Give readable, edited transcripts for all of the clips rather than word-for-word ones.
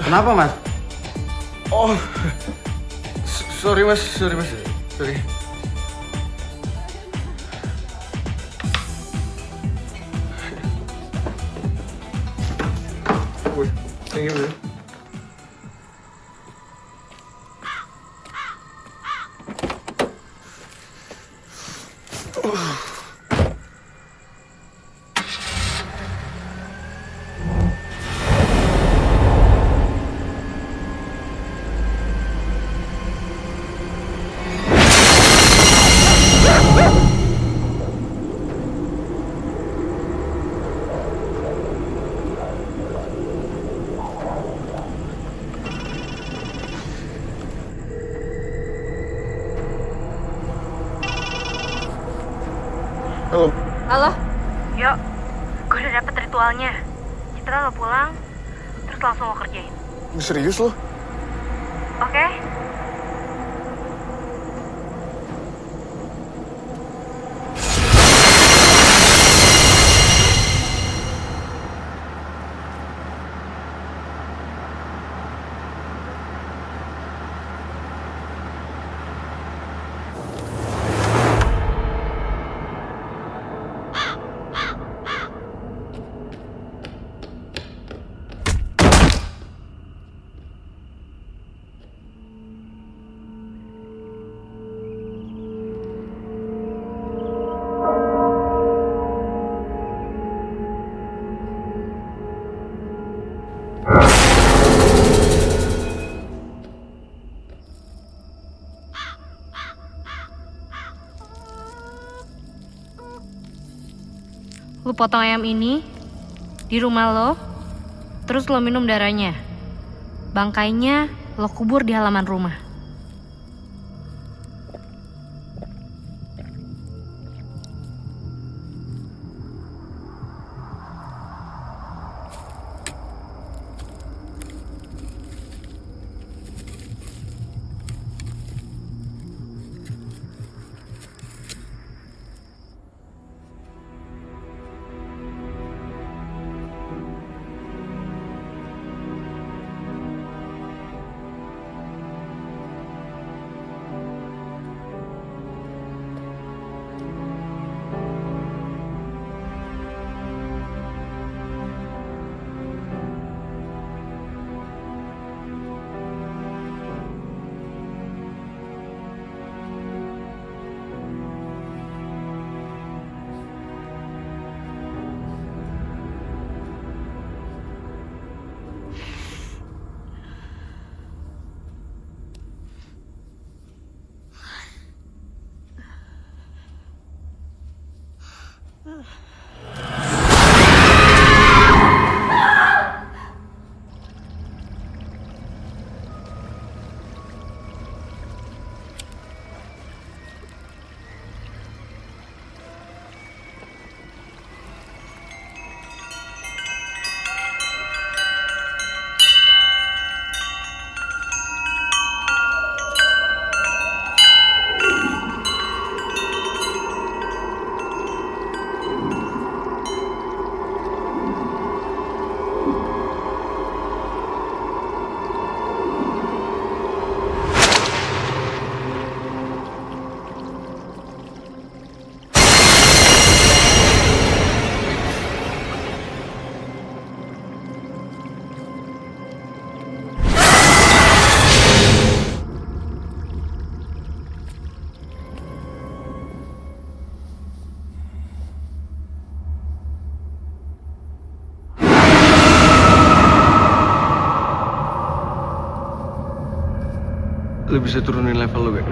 Kenapa, Mas? Oh, sorry mas. Sorry. Thank you. Halo? Yuk, gue udah dapet ritualnya. Citra lo pulang, terus langsung lo kerjain. Serius lo? Oke? Lu potong ayam ini di rumah lo, terus lo minum darahnya. Bangkainya lo kubur di halaman rumah. Lu bisa turunin level lu gak?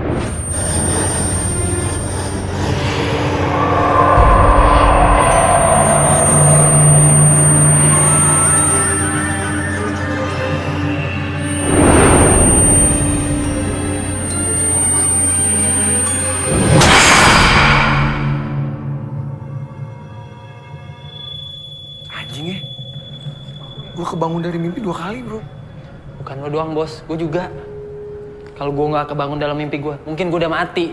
Anjing ya, gue kebangun dari mimpi 2 kali bro. Bukan lo doang bos, gue juga. Kalau gue nggak kebangun dalam mimpi gue, mungkin gue udah mati.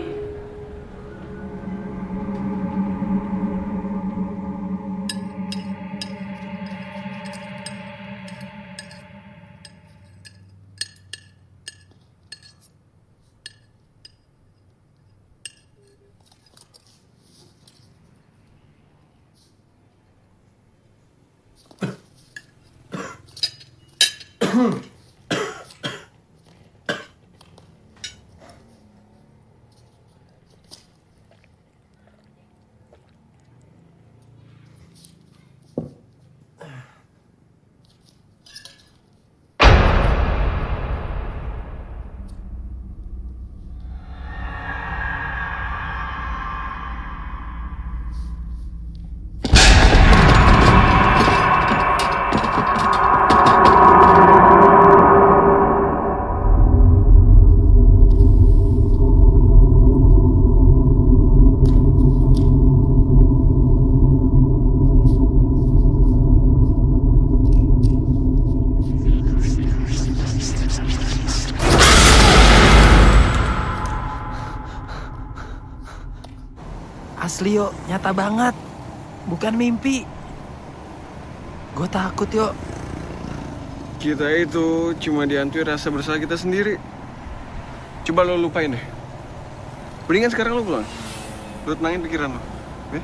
Asli yo, nyata banget. Bukan mimpi. Gue takut yo. Kita itu cuma dihantui rasa bersalah kita sendiri. Coba lo lupain deh. Mendingan sekarang lo pulang. Lo tenangin pikiran lo. Oke?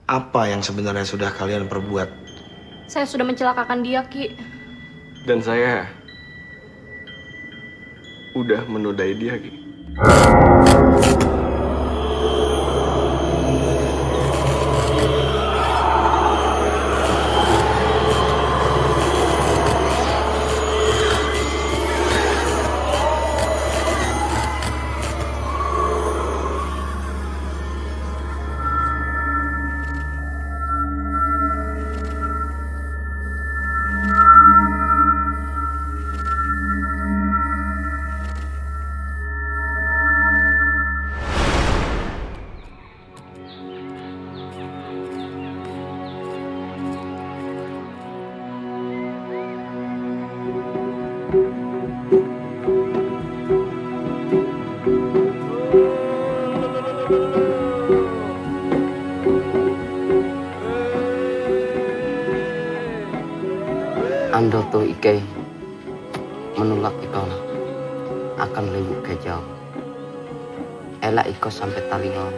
Apa yang sebenarnya sudah kalian perbuat? Saya sudah mencelakakan dia, Ki. Dan saya udah menodai dia, Ki. Ando to ike menolak iko akan lewuk ke jauh. Elak iko sampai talingon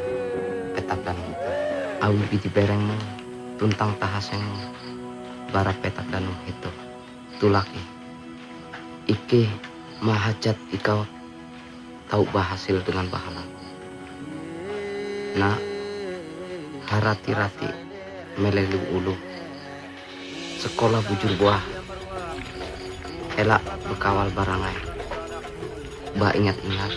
petak dan itu. Awi piti berengmu tuntang tahasengmu bara petak dan itu. Tulaki. Ike mahajat ikau tahu bahasil dengan bahala. Nah, harati-rati melelu ulu. Sekolah bujur buah. Elak berkawal barangai. Ba ingat-ingat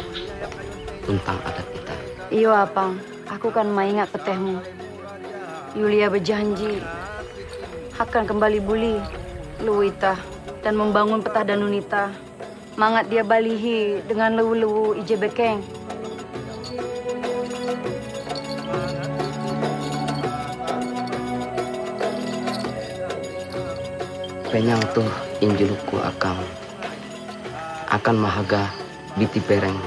tentang adat kita. Iyo apang, aku kan maingat petehmu. Yulia berjanji akan kembali buli Luwita dan membangun petah Danunita. Mangat dia balihi dengan lewu-lewu ije bekeng. Penyang tuh injuluku akan mahaga biti pereng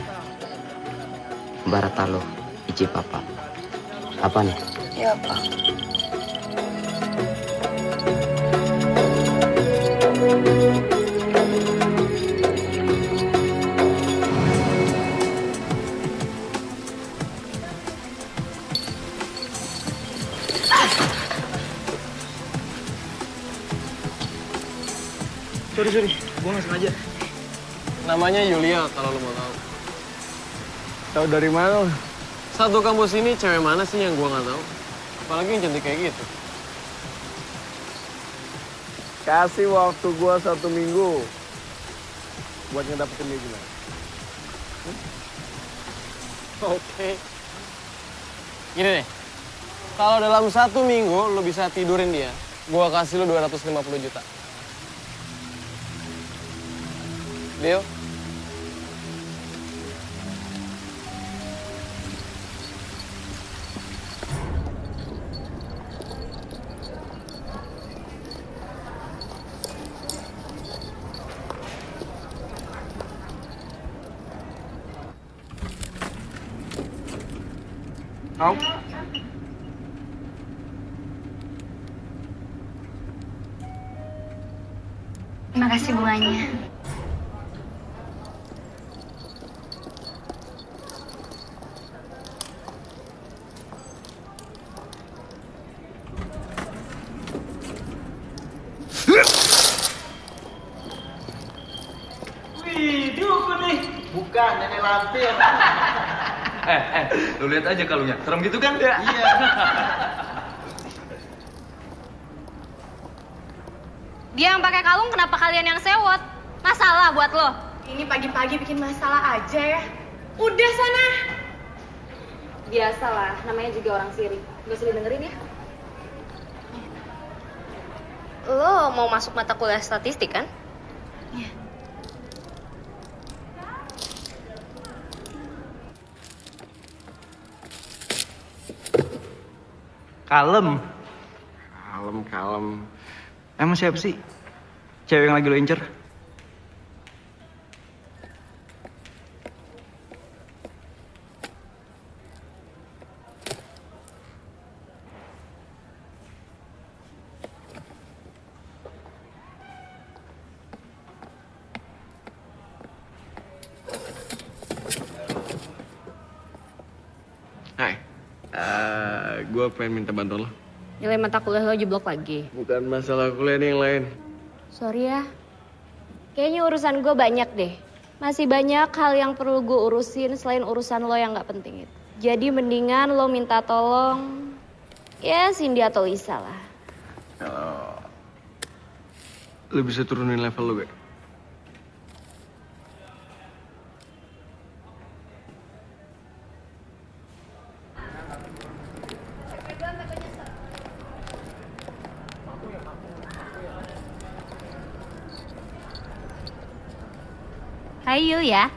baratalo ije papa. Apa nih? Ya apa? Sorry, gue nggak sengaja. Namanya Yulia kalau lo mau tahu. Tahu dari mana? Satu kampus ini cewek mana sih yang gue nggak tahu? Apalagi yang cantik kayak gitu. Kasih waktu gue 1 minggu buat ngedapetin dia gimana? Oke. Gini deh, kalau dalam 1 minggu lo bisa tidurin dia, gue kasih lo 250 juta. Deal? Mau? Terima kasih bunganya. Wih, dukun nih. Bukan, nenek lampir. Lu lihat aja kalungnya. Serem gitu kan? Iya. Dia yang pakai kalung, kenapa kalian yang sewot? Masalah buat lo? Ini pagi-pagi bikin masalah aja ya. Udah sana. Biasalah, namanya juga orang sirik. Gak usah didengerin ya. Lo mau masuk mata kuliah statistik kan? Kalem. Kalem. Emang siapa sih cewek yang lagi lo incer? Hai, gue pengen minta bantuan lo. Nilai mata kuliah lo jeblok lagi. Bukan masalah kuliah nih yang lain. Sorry ya. Kayaknya urusan gue banyak deh. Masih banyak hal yang perlu gue urusin selain urusan lo yang gak penting itu. Jadi mendingan lo minta tolong ya Cindy atau Lisa lah. Kalau lo bisa turunin level lo, gak? Hai Yul ya.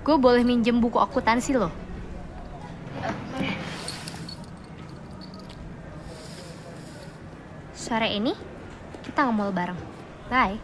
Gue boleh minjem buku akuntansi lo? sore ini kita nge-mall bareng. Bye.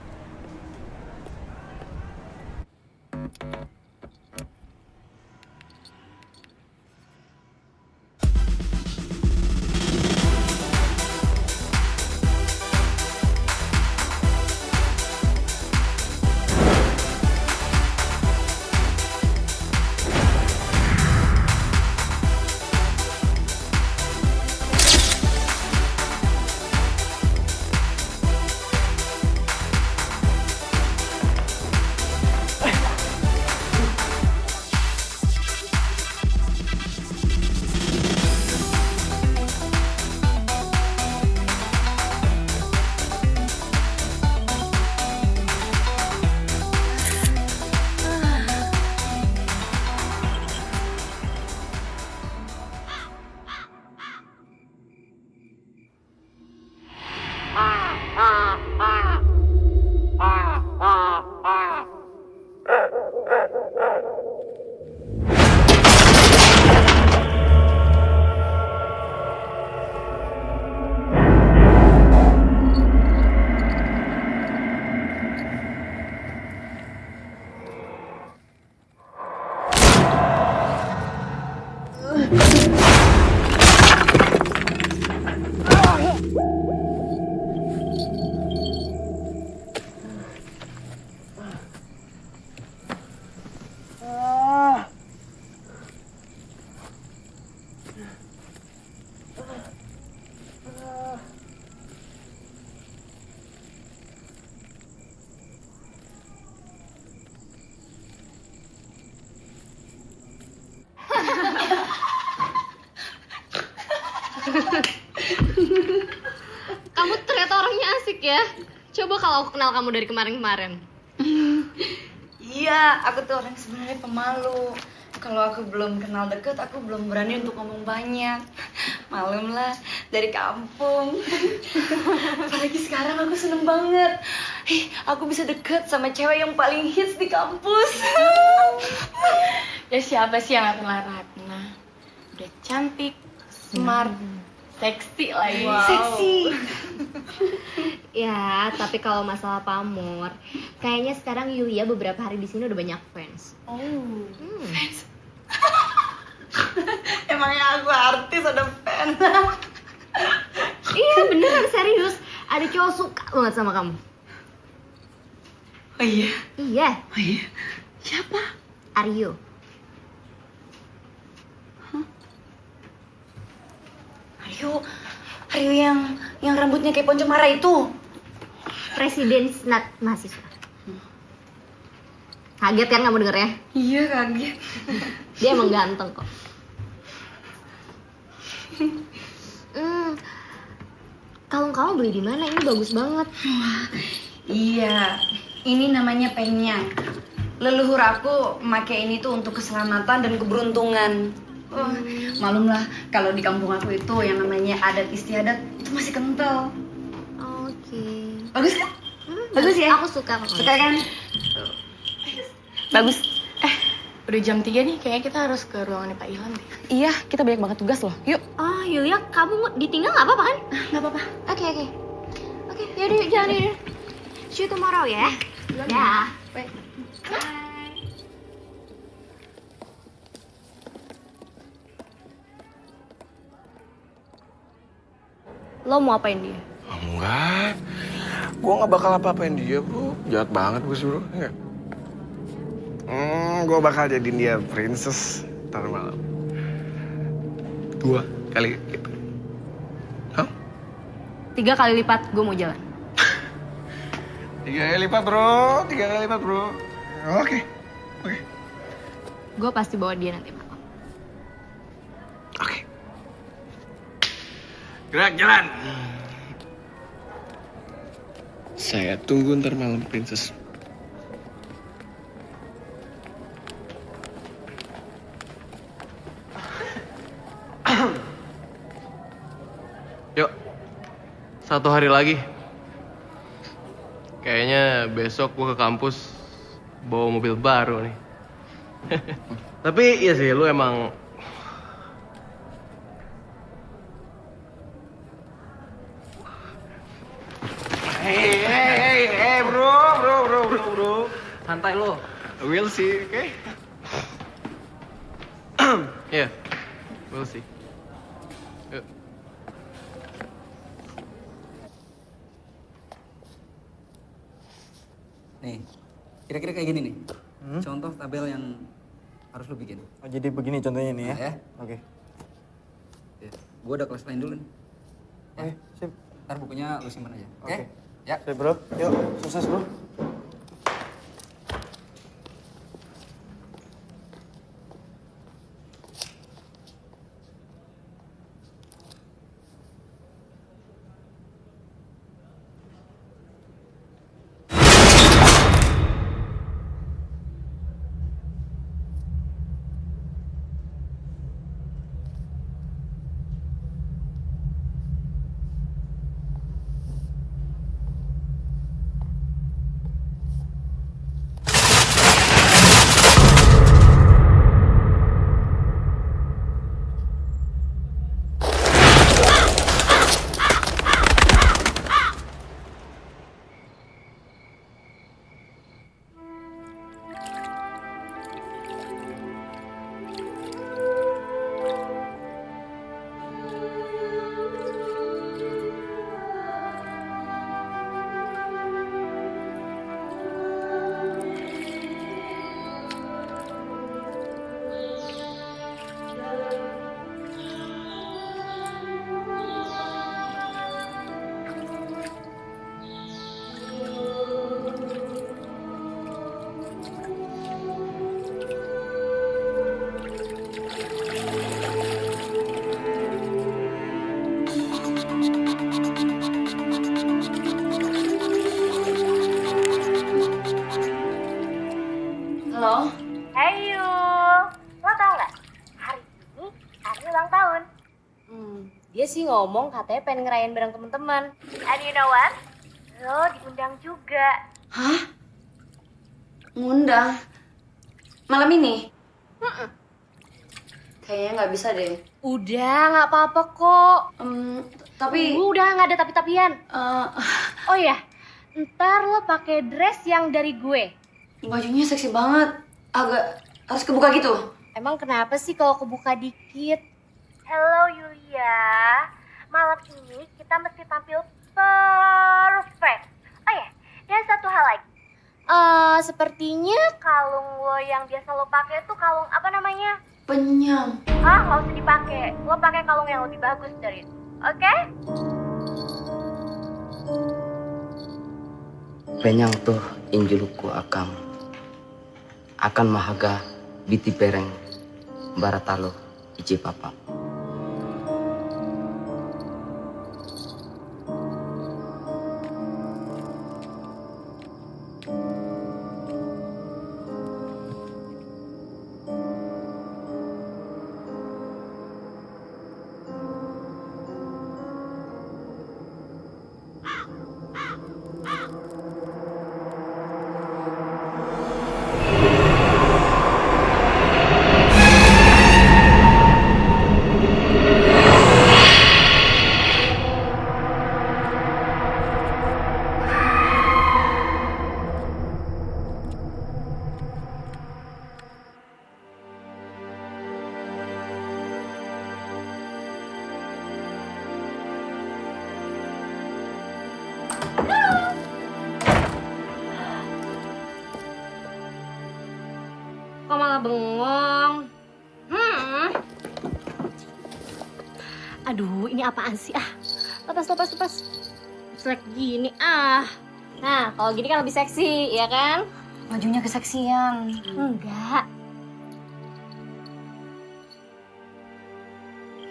Kamu ternyata orangnya asik ya. Coba kalau aku kenal kamu dari kemarin-kemarin. Iya, aku tuh orang sebenarnya pemalu. Kalau aku belum kenal deket, aku belum berani untuk ngomong banyak. Malum lah, dari kampung. Apalagi sekarang aku seneng banget. Aku bisa deket sama cewek yang paling hits di kampus. Ya siapa sih yang gak kenal Ratna? Udah cantik, smart, seksi lagi. Seksi. Ya, tapi kalau masalah pamor, kayaknya sekarang Yulia beberapa hari di sini udah banyak fans. Fans. Emangnya aku artis ada fans? Iya, beneran serius. Ada cowok suka banget sama kamu. Oh iya? Iya. Oh iya? Siapa? Aryo. Aryo yang rambutnya kayak Ponco Mara itu. Presiden Senat Mahasiswa. Kaget kan kamu dengernya? Iya, kaget. Dia emang ganteng kok. Kalung kamu beli di mana? Ini bagus banget. Iya, ini namanya penyang. Leluhur aku memakai ini tuh untuk keselamatan dan keberuntungan. Malum lah, kalau di kampung aku itu yang namanya adat istiadat itu masih kental. Oke. Bagus kan? Bagus ya? Aku suka kok. Suka kan? Bagus. Udah jam 3 nih, kayaknya kita harus ke ruangannya Pak Ilham deh. Iya, kita banyak banget tugas loh. Yuk. Oh, Yulia, kamu ditinggal nggak apa-apa kan? Nggak apa-apa. Oke. Oke, yaudah jalan yaudah. See you tomorrow ya. Ya. Bye. Lo mau apain dia? Enggak. Gue gak bakal apa-apain dia, bro. Jahat banget gue sih, bro. Enggak. Gue bakal jadiin dia princess ntar malam. 2 kali gitu. Hah? 3 kali lipat gue mau jalan. 3 kali lipat, bro. 3 kali lipat, bro. Oke. Gue pasti bawa dia nanti malam. Oke. Gerak, jalan. Saya tunggu ntar malam, princess. Yuk, 1 hari lagi. Kayaknya besok gue ke kampus bawa mobil baru nih. Tapi iya sih, lu emang Santai lo. We'll see, oke? Yeah, we'll see. Yuk. Nih, kira-kira kayak gini nih. Contoh tabel yang harus lo bikin. Oh, jadi begini contohnya nih ya? Ya. Oke. Gue ada kelas lain dulu nih. Oke, sip. Ntar bukunya lo simpan aja. Oke? Oke. Ya. Sip, bro. Yuk, sukses, bro. Halo? Hey Yul, lo tau nggak? Hari ini Ari ulang tahun. Dia sih ngomong katanya pengen ngerayain bareng teman-teman. And you know what? Lo diundang juga. Hah? Ngundang? Malam ini? Kayaknya nggak bisa deh. Udah, nggak apa-apa kok. Tapi... Udah, nggak ada tapi-tapian. Oh iya, ntar lo pakai dress yang dari gue. Bajunya seksi banget. Agak harus kebuka gitu. Emang kenapa sih kalau kebuka dikit? Hello Yulia, malam ini kita mesti tampil perfect. Oh ya, dan satu hal lagi. Sepertinya kalung lo yang biasa lo pakai tuh kalung apa namanya? Penyam. Ah, nggak usah dipakai. Lo pakai kalung yang lebih bagus dari itu, oke? Penyang tuh injuluku akan mahaga biti pereng baratalo iji papa. Kok malah bengong? Aduh, ini apaan sih? Lepas. Selek gini, Nah, kalau gini kan lebih seksi, ya kan? Bajunya keseksian. Enggak.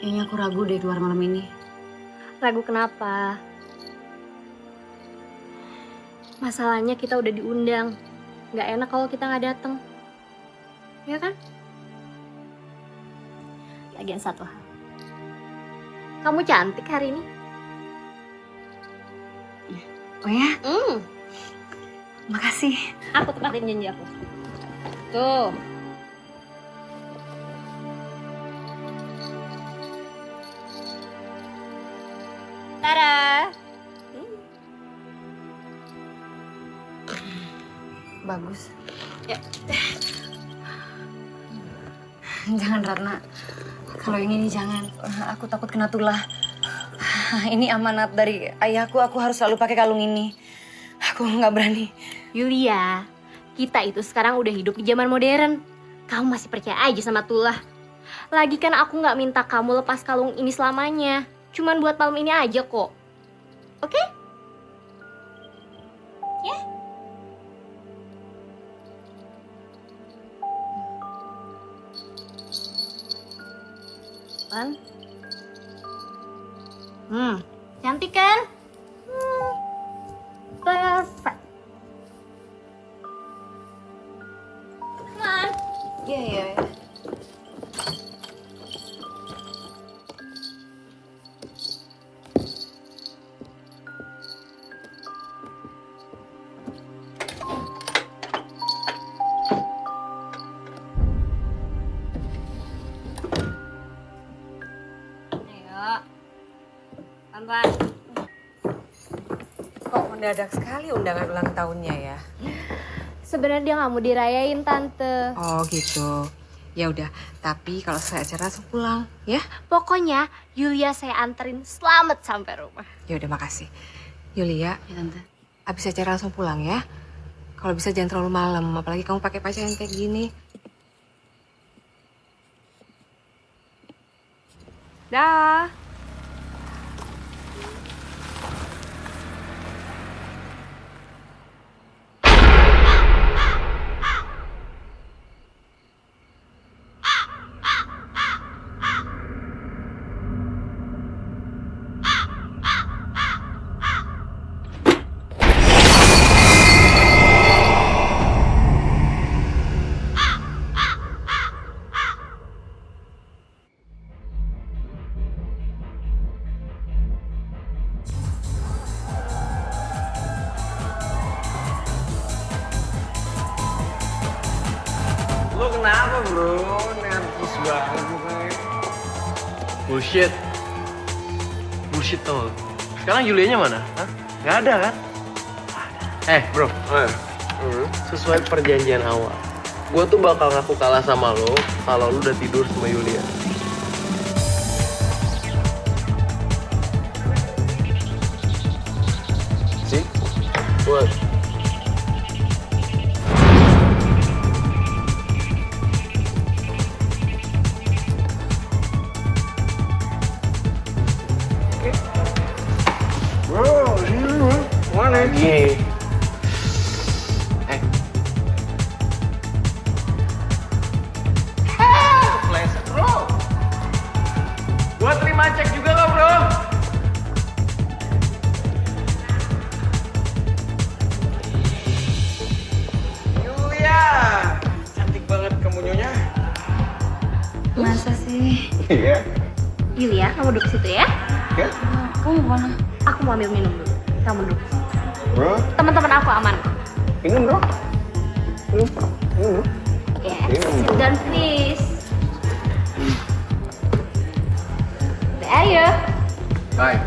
Kayaknya aku ragu deh keluar malam ini. Ragu kenapa? Masalahnya kita udah diundang. Nggak enak kalau kita nggak datang. Ya kan? Lagian satu hal. Kamu cantik hari ini. Oh ya? Makasih. Aku tepatin janji aku. Tuh. Tada. bagus. Ya. Jangan Ratna, kalau yang ini jangan. Aku takut kena tulah. Ini amanat dari ayahku, aku harus selalu pakai kalung ini. Aku nggak berani. Yulia, kita itu sekarang udah hidup di zaman modern. Kamu masih percaya aja sama tulah. Lagi kan aku nggak minta kamu lepas kalung ini selamanya. Cuman buat malam ini aja kok. Oke? Ya? Bang? Cantik kan? Perfect. Come on. Iya. Ayo. Pelan-pelan. Kok mendadak sekali undangan ulang tahunnya ya? Sebenarnya dia nggak mau dirayain, Tante. Oh gitu. Ya udah, tapi kalau saya acara langsung pulang, ya? Pokoknya Yulia saya anterin selamat sampai rumah. Ya udah, makasih. Yulia, Ya Tante. abis acara langsung pulang ya. Kalau bisa jangan terlalu malam, apalagi kamu pakai pakaian kayak gini. Dah. Lo kenapa bro? Nervous banget mukanya. Bullshit. Bullshit tau gak? Sekarang Julianya mana? Hah? Gak ada kan? Bro. Sesuai perjanjian awal. Gue tuh bakal ngaku kalah sama lo kalau lo udah tidur sama Yulia. See? What? Bro, sini bro. Mana? Lagi. Kepleset bro. Gua terima cek juga lo bro. Yulia, cantik banget kamu nyonya. Masa sih? Iya. Yulia, kamu duduk situ ya. Ya. Kamu mana? Aku mau ambil minum dulu. Kamu duduk. Bro, Teman-teman aku aman. minum bro. Minum. Yes. Minum. Sit down please. There you. Bye.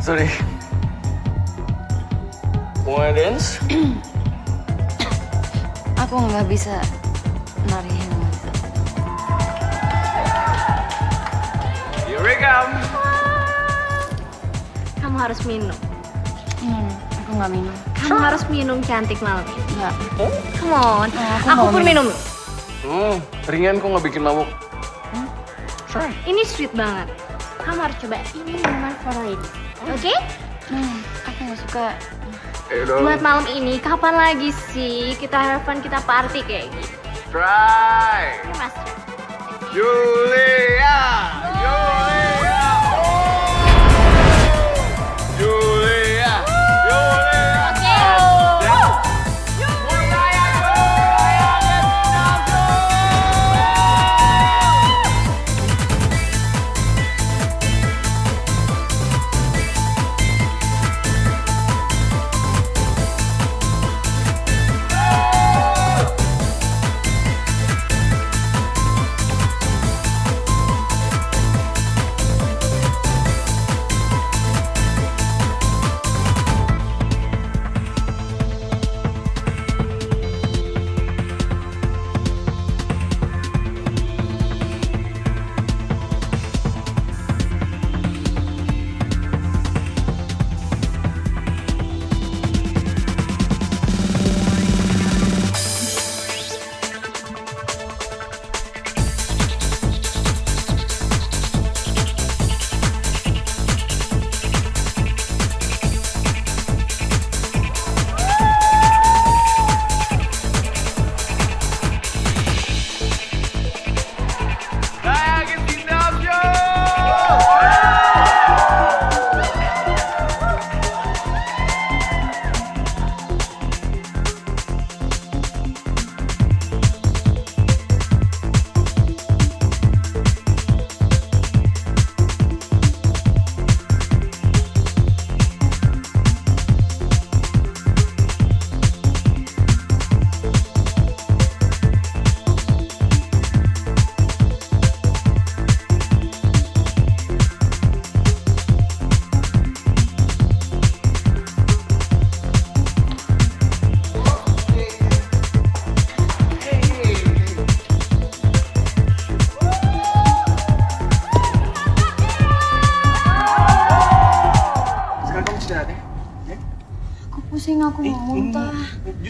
Sorry. Mau dance? Aku nggak bisa nari yang Here we come. Kamu harus minum. Aku nggak minum. Kamu harus minum cantik malam ini. Nggak. Come on. Aku Aku mau pun minum. Ringan kok nggak bikin mabuk. Try. Ini sweet banget. Kamu harus coba ini minuman favorit. Oke? Aku nggak suka. Buat malam ini, kapan lagi sih kita have fun, kita party kayak gitu? Try. Ini Mas. Julia. Julia. Julia. Julia.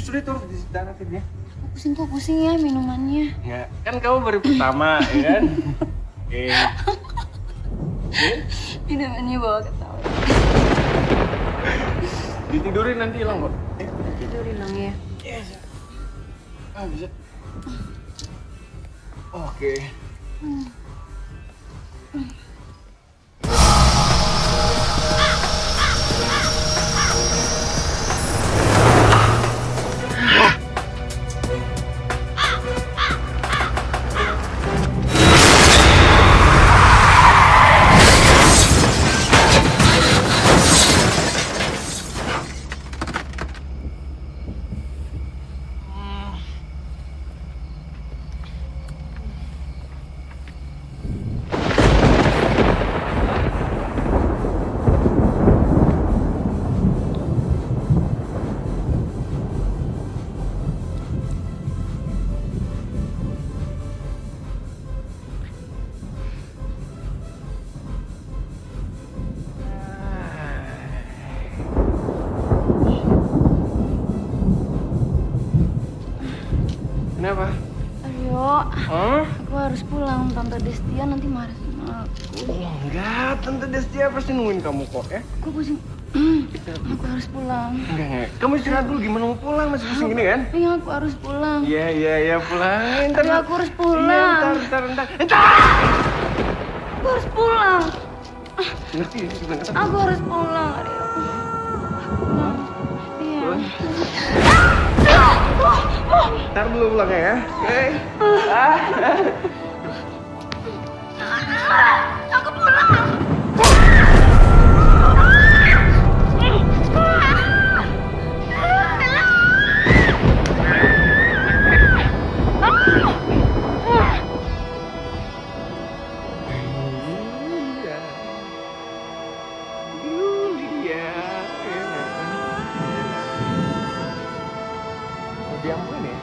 Sudah terus di daratin ya. Pusing ya minumannya. Ya, kan kamu baru pertama, ya kan? Minumannya bawa ketawa. Ditidurin nanti hilang kok. Tidurin dong ya. Yes. Bisa. Oke. Kenapa? Ayo, aku harus pulang. Tante Destia nanti marah sama aku. Oh, enggak, Tante Destia pasti nungguin kamu kok ya. Aku pusing. Aku harus pulang. Enggak. Kamu istirahat dulu, gimana mau pulang? Masih pusing gini kan? Iya, aku harus pulang. Iya, pulang. Tapi aku harus pulang. Iya, ntar. Aku harus pulang. Ngerti ya? Aku harus pulang, Aryo. Pulang. Iya. Ntar dulu pulang ya. Oke. Aku pulang. Diampun ya?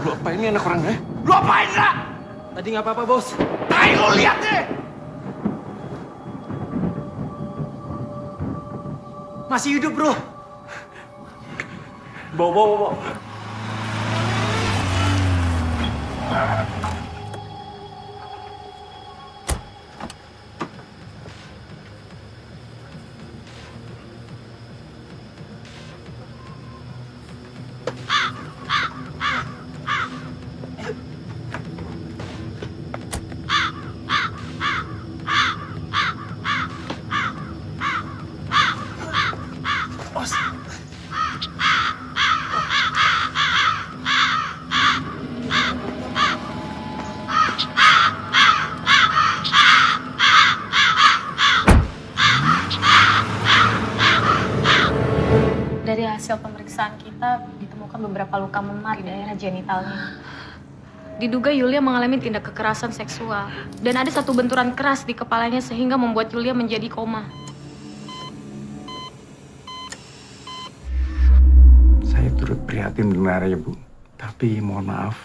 Lu apain nih anak orang, ya? Lu apain, Ra? Tadi nggak apa-apa, Bos. Tai, lu lihat deh! Masih hidup, Bro. Bawa. Dari hasil pemeriksaan kita ditemukan beberapa luka memar di daerah genitalnya. Diduga Yulia mengalami tindak kekerasan seksual dan ada satu benturan keras di kepalanya sehingga membuat Yulia menjadi koma. Saya turut prihatin dengarnya, Bu. Tapi mohon maaf,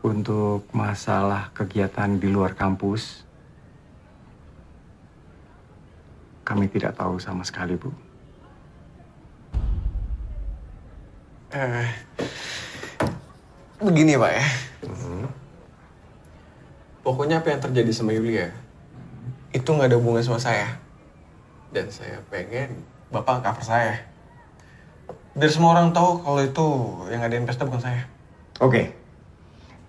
untuk masalah kegiatan di luar kampus, kami tidak tahu sama sekali, Bu. Begini, Pak, ya. Pokoknya apa yang terjadi sama Yulia, itu nggak ada hubungan sama saya. Dan saya pengen Bapak cover saya. Biar semua orang tahu kalau itu yang ngadain pesta bukan saya. Oke.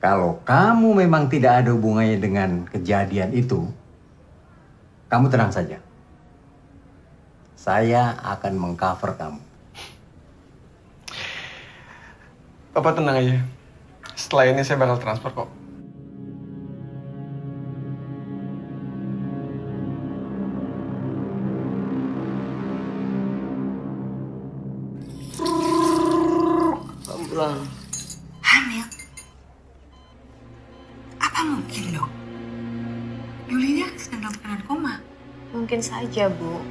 Kalau kamu memang tidak ada hubungannya dengan kejadian itu, kamu tenang saja. Saya akan mengcover kamu. Bapak tenang aja. Setelah ini saya bakal transfer kok. Pelan-pelan. Hamil? Apa mungkin, Dok? Yulia sedang dalam keadaan koma. Mungkin saja, Bu.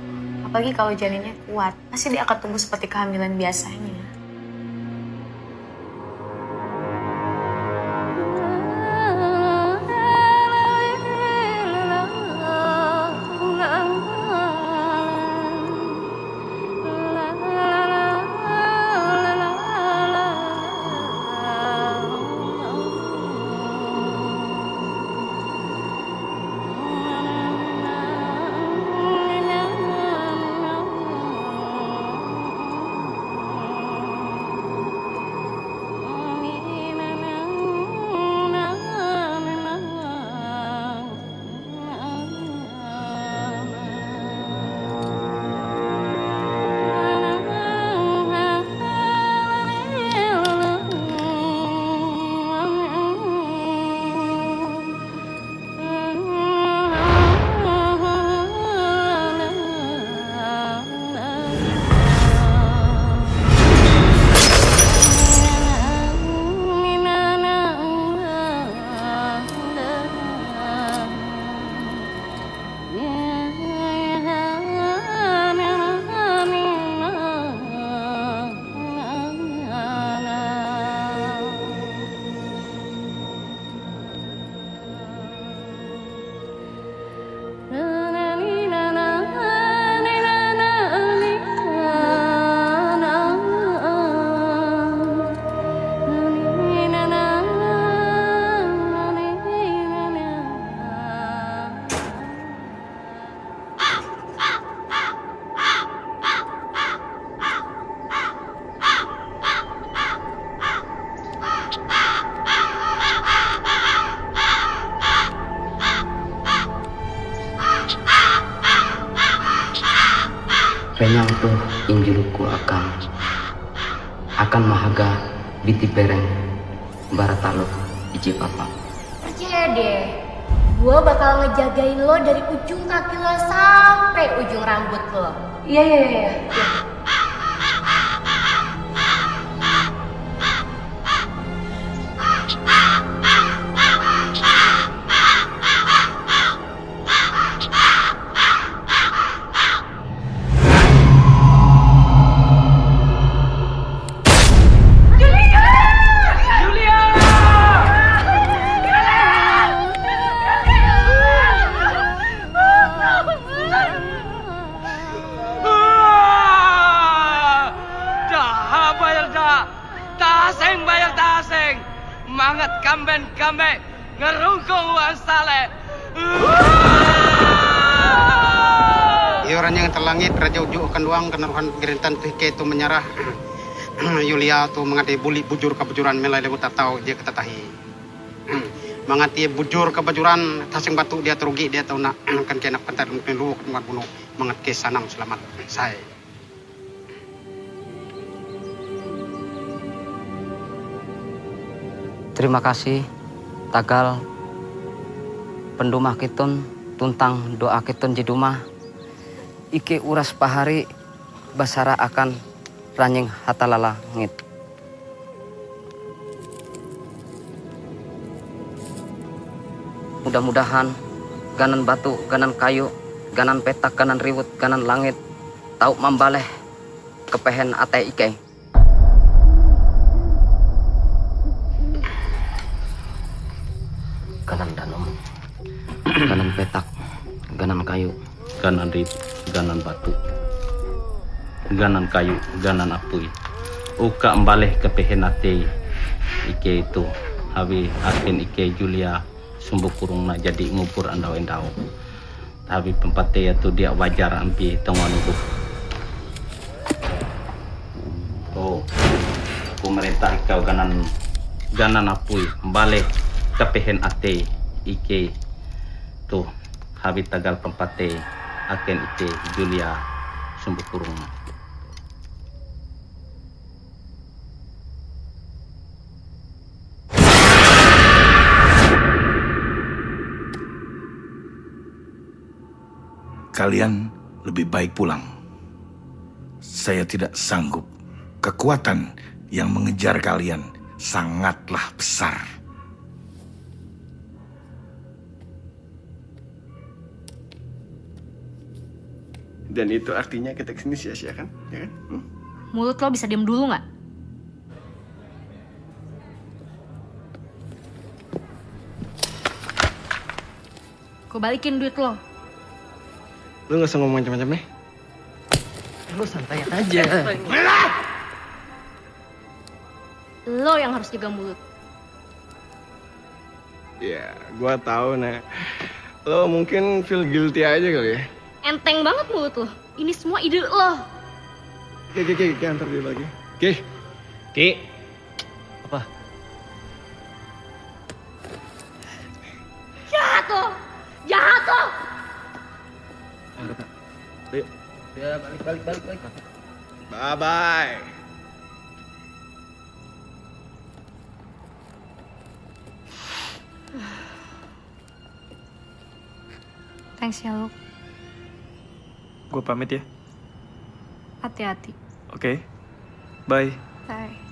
Apalagi kalau janinnya kuat, pasti dia akan tumbuh seperti kehamilan biasanya. Penyangtuh injilku akan mahaga biti pereng barataluk iji papa. Percaya deh, gue bakal ngejagain lo dari ujung kaki lo sampai ujung rambut lo. Iya. Yulia! Iuran yang terlangit raja ujuk akan duang karena ruhan gerintan tu itu menyerah. Yulia tu mengati buli bujur kebujuran melai legu tak tahu dia ketatahi. Mengati bujur kebujuran tasing batu dia terugi dia tahu nak kan kena pentar mungkin lu kemat bunuh mengat ke sanam selamat saya. Terima kasih Tagal pendumah kitun tuntang doa kitun di rumah. Ike uras pahari basara akan ranyeng hatalala ngit. Mudah-mudahan ganan batu, ganan kayu, ganan petak, ganan riwut, ganan langit tahu membaleh kepehen ate ike. Ganan danum, ganan petak, ganan kayu, ganan riwut, ganan batu, ganan kayu, ganan apui. Uka embaleh kepehen ate ike itu. Habi akin ike Julia sumbu kurung na jadi ngubur andau-endau. Tapi pempate itu dia wajar ampi tengwan itu. Oh, pemerintah kau ganan apui balik kepehen ate ike tuh habi Tagal pempate akin ike Julia sumbu kurung na. Kalian lebih baik pulang. Saya tidak sanggup. Kekuatan yang mengejar kalian sangatlah besar. Dan itu artinya kita kesini sia-sia kan? Ya kan? Mulut lo bisa diem dulu nggak? Gue balikin duit lo. Lu gak usah ngomong macam-macam nih. Lu santai aja. Lo yang harus jaga mulut. Ya, gua tahu nah. Lo mungkin feel guilty aja kali ya. Enteng banget mulut lo. Ini semua ide lo. Oke, antar dia lagi. Ki. Apa? Jahat lo. Jahat lo. Ayo. Ya, balik. Bye-bye. Thanks ya lo. Gue pamit ya. Hati-hati. Oke. Bye. Bye.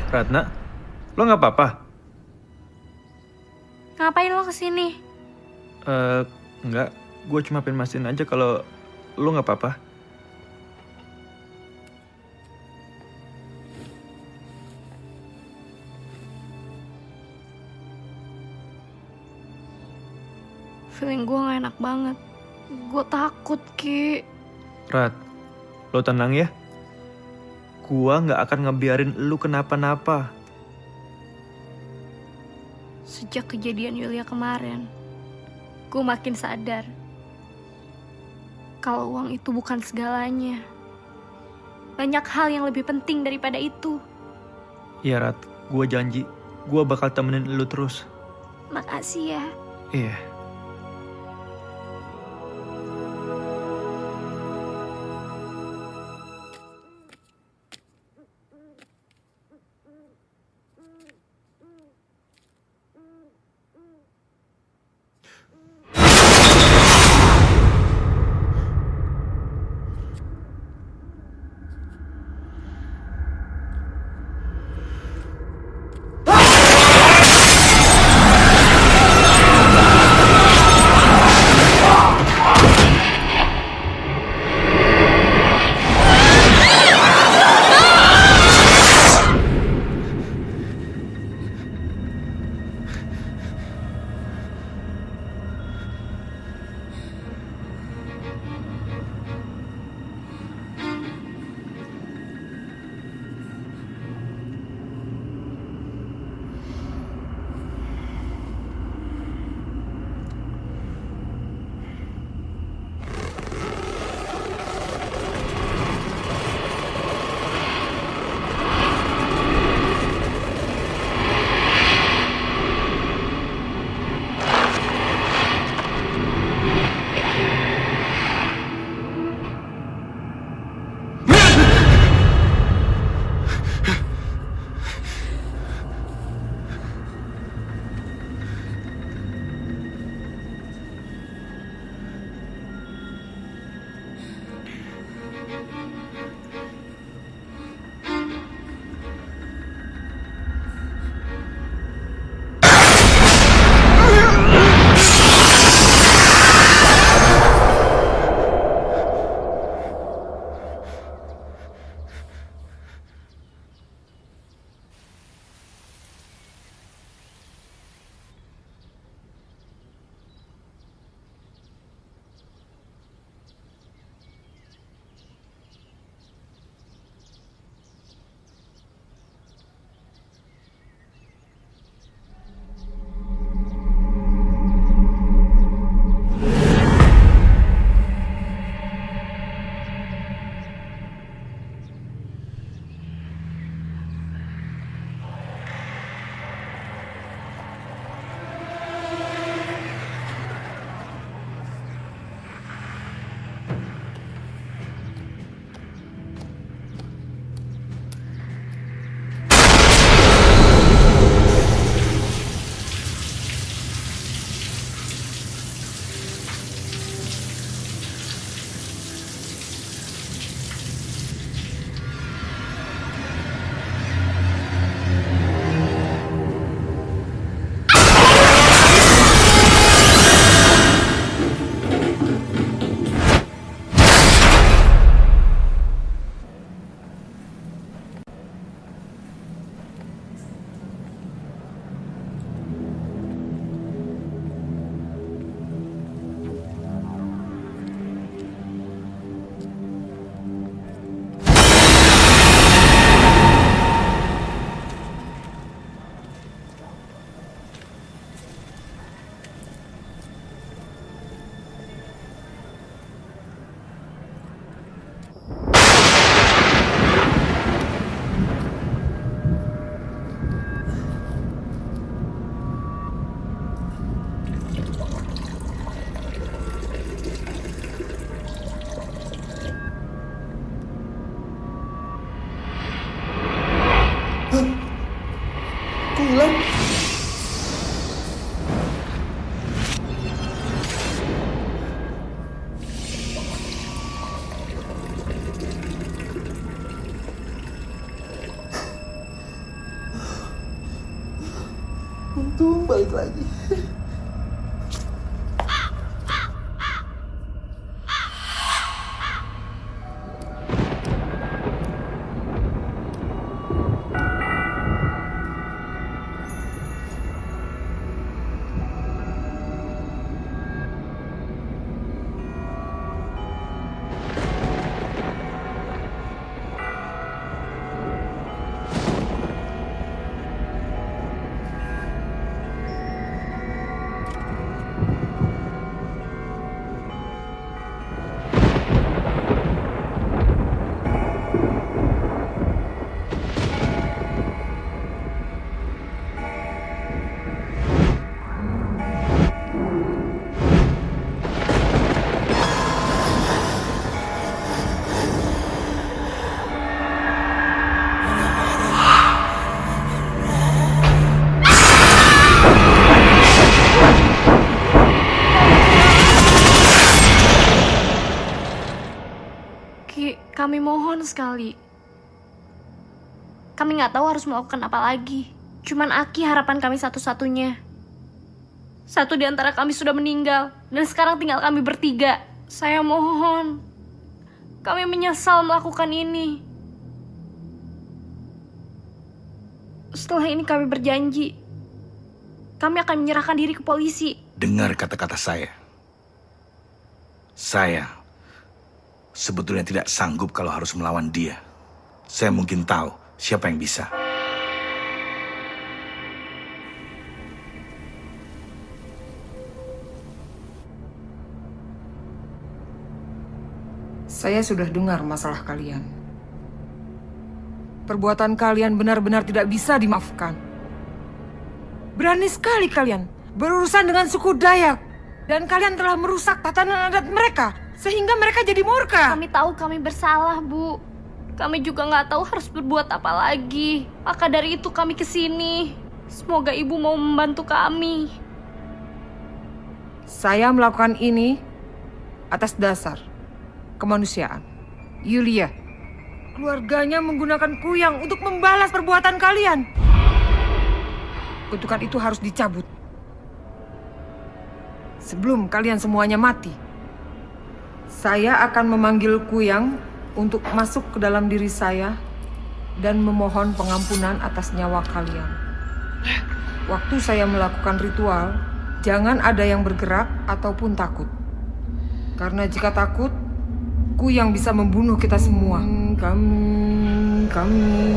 Ratna, lo nggak apa-apa? Ngapain lo kesini? Nggak. Gue cuma pengen mastiin aja kalau lo nggak apa-apa. Feeling gue gak enak banget. Gue takut, Ki. Rat, lo tenang ya. Gua nggak akan ngebiarin lu kenapa-napa. Sejak kejadian Yulia kemarin, gue makin sadar kalau uang itu bukan segalanya. Banyak hal yang lebih penting daripada itu. Iya Rat, gue janji, gue bakal temenin lu terus. Makasih ya. Iya. Untung balik lagi. Kami mohon sekali. Kami nggak tahu harus melakukan apa lagi. Cuman Aki harapan kami satu-satunya. Satu di antara kami sudah meninggal, dan sekarang tinggal kami bertiga. Saya mohon. Kami menyesal melakukan ini. Setelah ini kami berjanji, kami akan menyerahkan diri ke polisi. Dengar kata-kata saya. Saya sebetulnya tidak sanggup kalau harus melawan dia. Saya mungkin tahu siapa yang bisa. Saya sudah dengar masalah kalian. Perbuatan kalian benar-benar tidak bisa dimaafkan. Berani sekali kalian berurusan dengan suku Dayak. Dan kalian telah merusak tatanan adat mereka, sehingga mereka jadi murka. Kami tahu kami bersalah, Bu. Kami juga nggak tahu harus berbuat apa lagi. Maka dari itu kami kesini. Semoga Ibu mau membantu kami. Saya melakukan ini atas dasar kemanusiaan. Yulia, keluarganya menggunakan kuyang untuk membalas perbuatan kalian. Kutukan itu harus dicabut. Sebelum kalian semuanya mati, saya akan memanggil kuyang untuk masuk ke dalam diri saya dan memohon pengampunan atas nyawa kalian. Waktu saya melakukan ritual, jangan ada yang bergerak ataupun takut. Karena jika takut, kuyang bisa membunuh kita semua. Kami ganggu.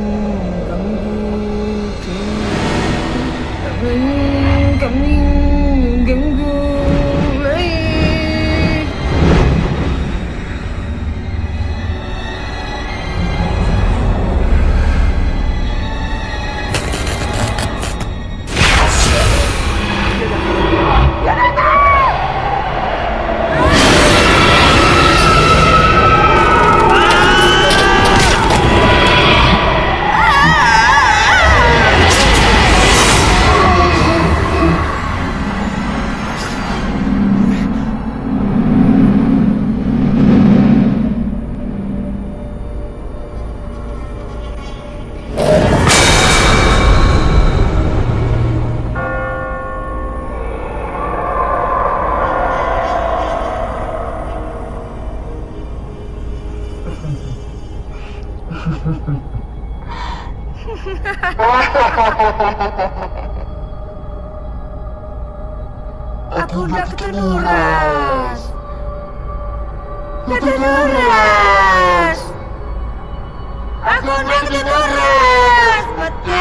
Aku udah ketiduran. Ketiduran. Aku udah ketiduran. Mati.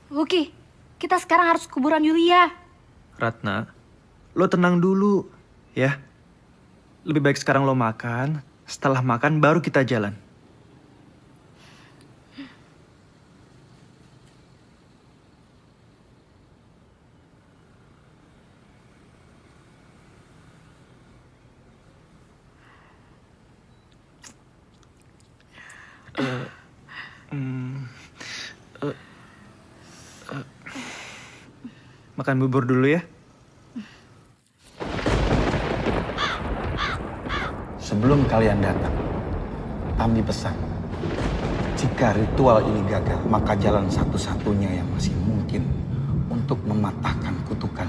Lucky, kita sekarang harus ke kuburan Yulia. Ratna, lo tenang dulu, ya. Lebih baik sekarang lo makan, setelah makan baru kita jalan. Makan bubur dulu ya. Sebelum kalian datang, Tambi pesan, jika ritual ini gagal, maka jalan satu-satunya yang masih mungkin untuk mematahkan kutukan.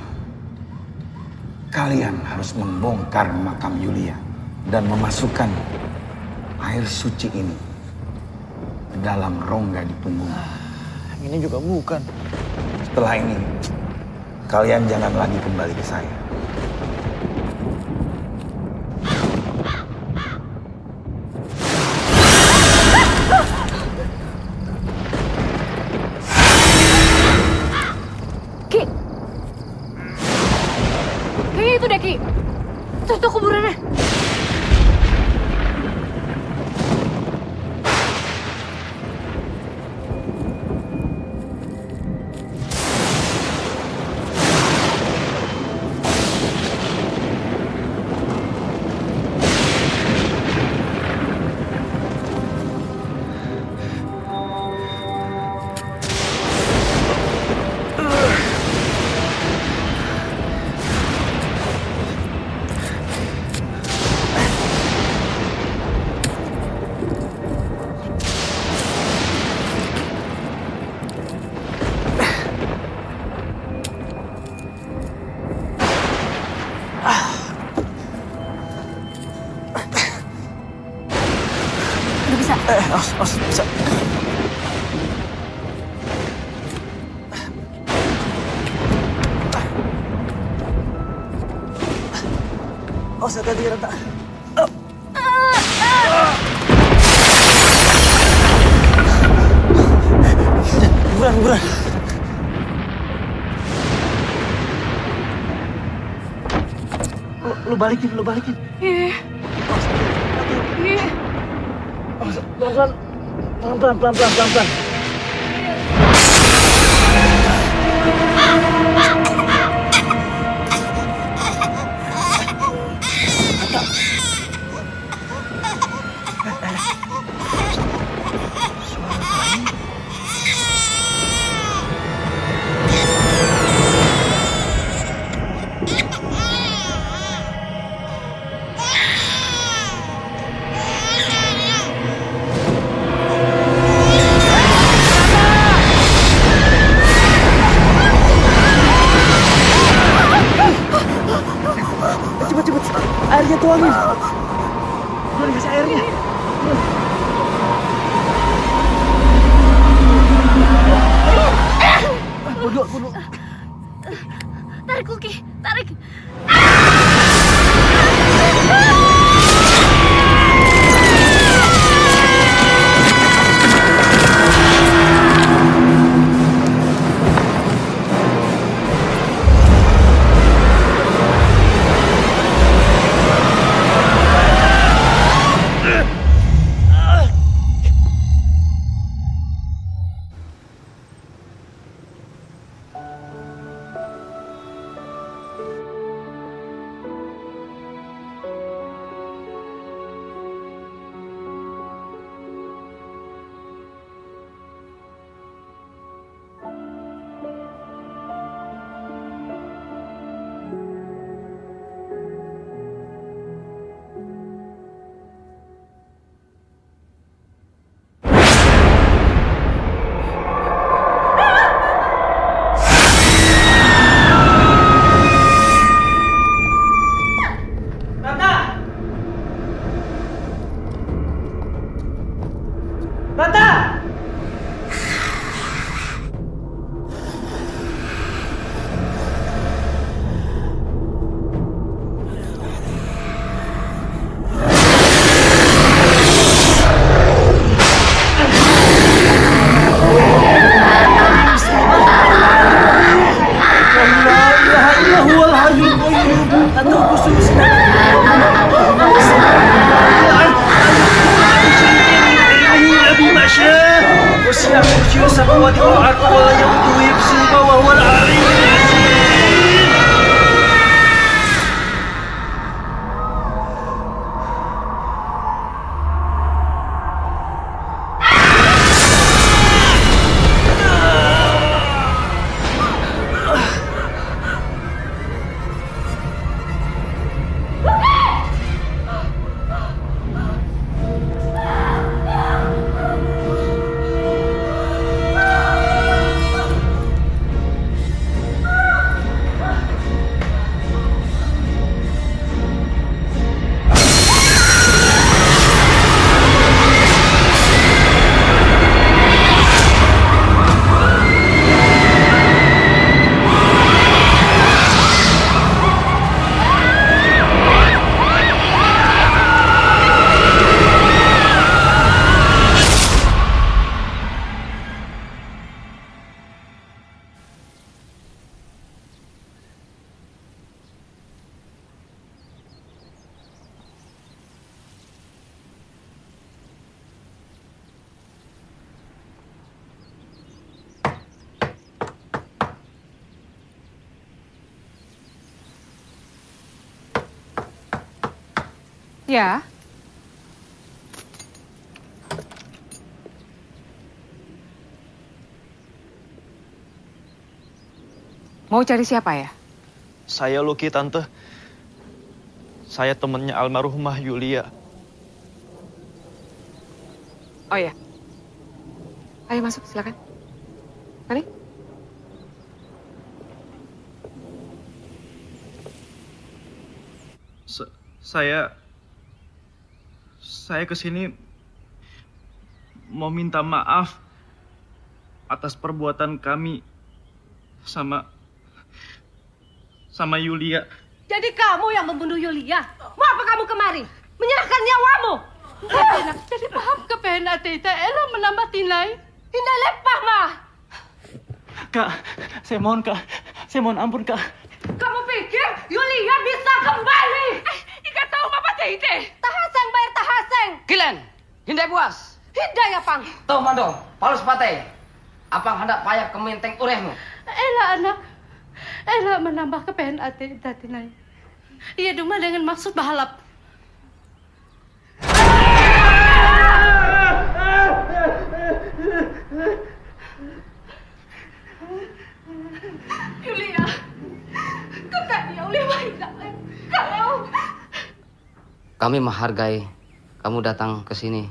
Kalian harus membongkar makam Yulia dan memasukkan air suci ini ke dalam rongga di punggung. Ini juga bukan. Setelah ini, kalian jangan lagi kembali ke saya. Ki! Kayaknya itu deh, Ki. Tuh kuburannya. Bisa. Hati-hati, Ratna. Buruan. Lu balikin. Iya. Pelan-pelan. Cepet. Airnya tuangin. Belum dikasih airnya. Bodoh. Tarik, Lucky. Tarik. يمضي بسوبة وهو العريس. Ya. Mau cari siapa ya? Saya Lucky, Tante. Saya temennya almarhumah Yulia. Oh ya. Ayo masuk, silakan. Mari. Saya kesini mau minta maaf atas perbuatan kami sama Yulia. Jadi kamu yang membunuh Yulia? Mau apa kamu kemari? Menyerahkan nyawamu? Jadi paham kepenat Tita Ella menambah tinai? Tinai lepah mah. Kak, saya mohon Kak. Saya mohon ampun Kak. Kamu pikir Yulia bisa kembali? Ika tahu apa Tita? Tahaseng bayar tahaseng. Kilen, hindai buas. Hindai apang. Tuh mando, palus patay. Apang hendak payak kementeng urehmu. Ella anak. Ella menambah kepenat Tita tinai. Ia cuma dengan maksud bahalap. Yulia, kakak Yulia baik. Kalau kami menghargai kamu datang ke sini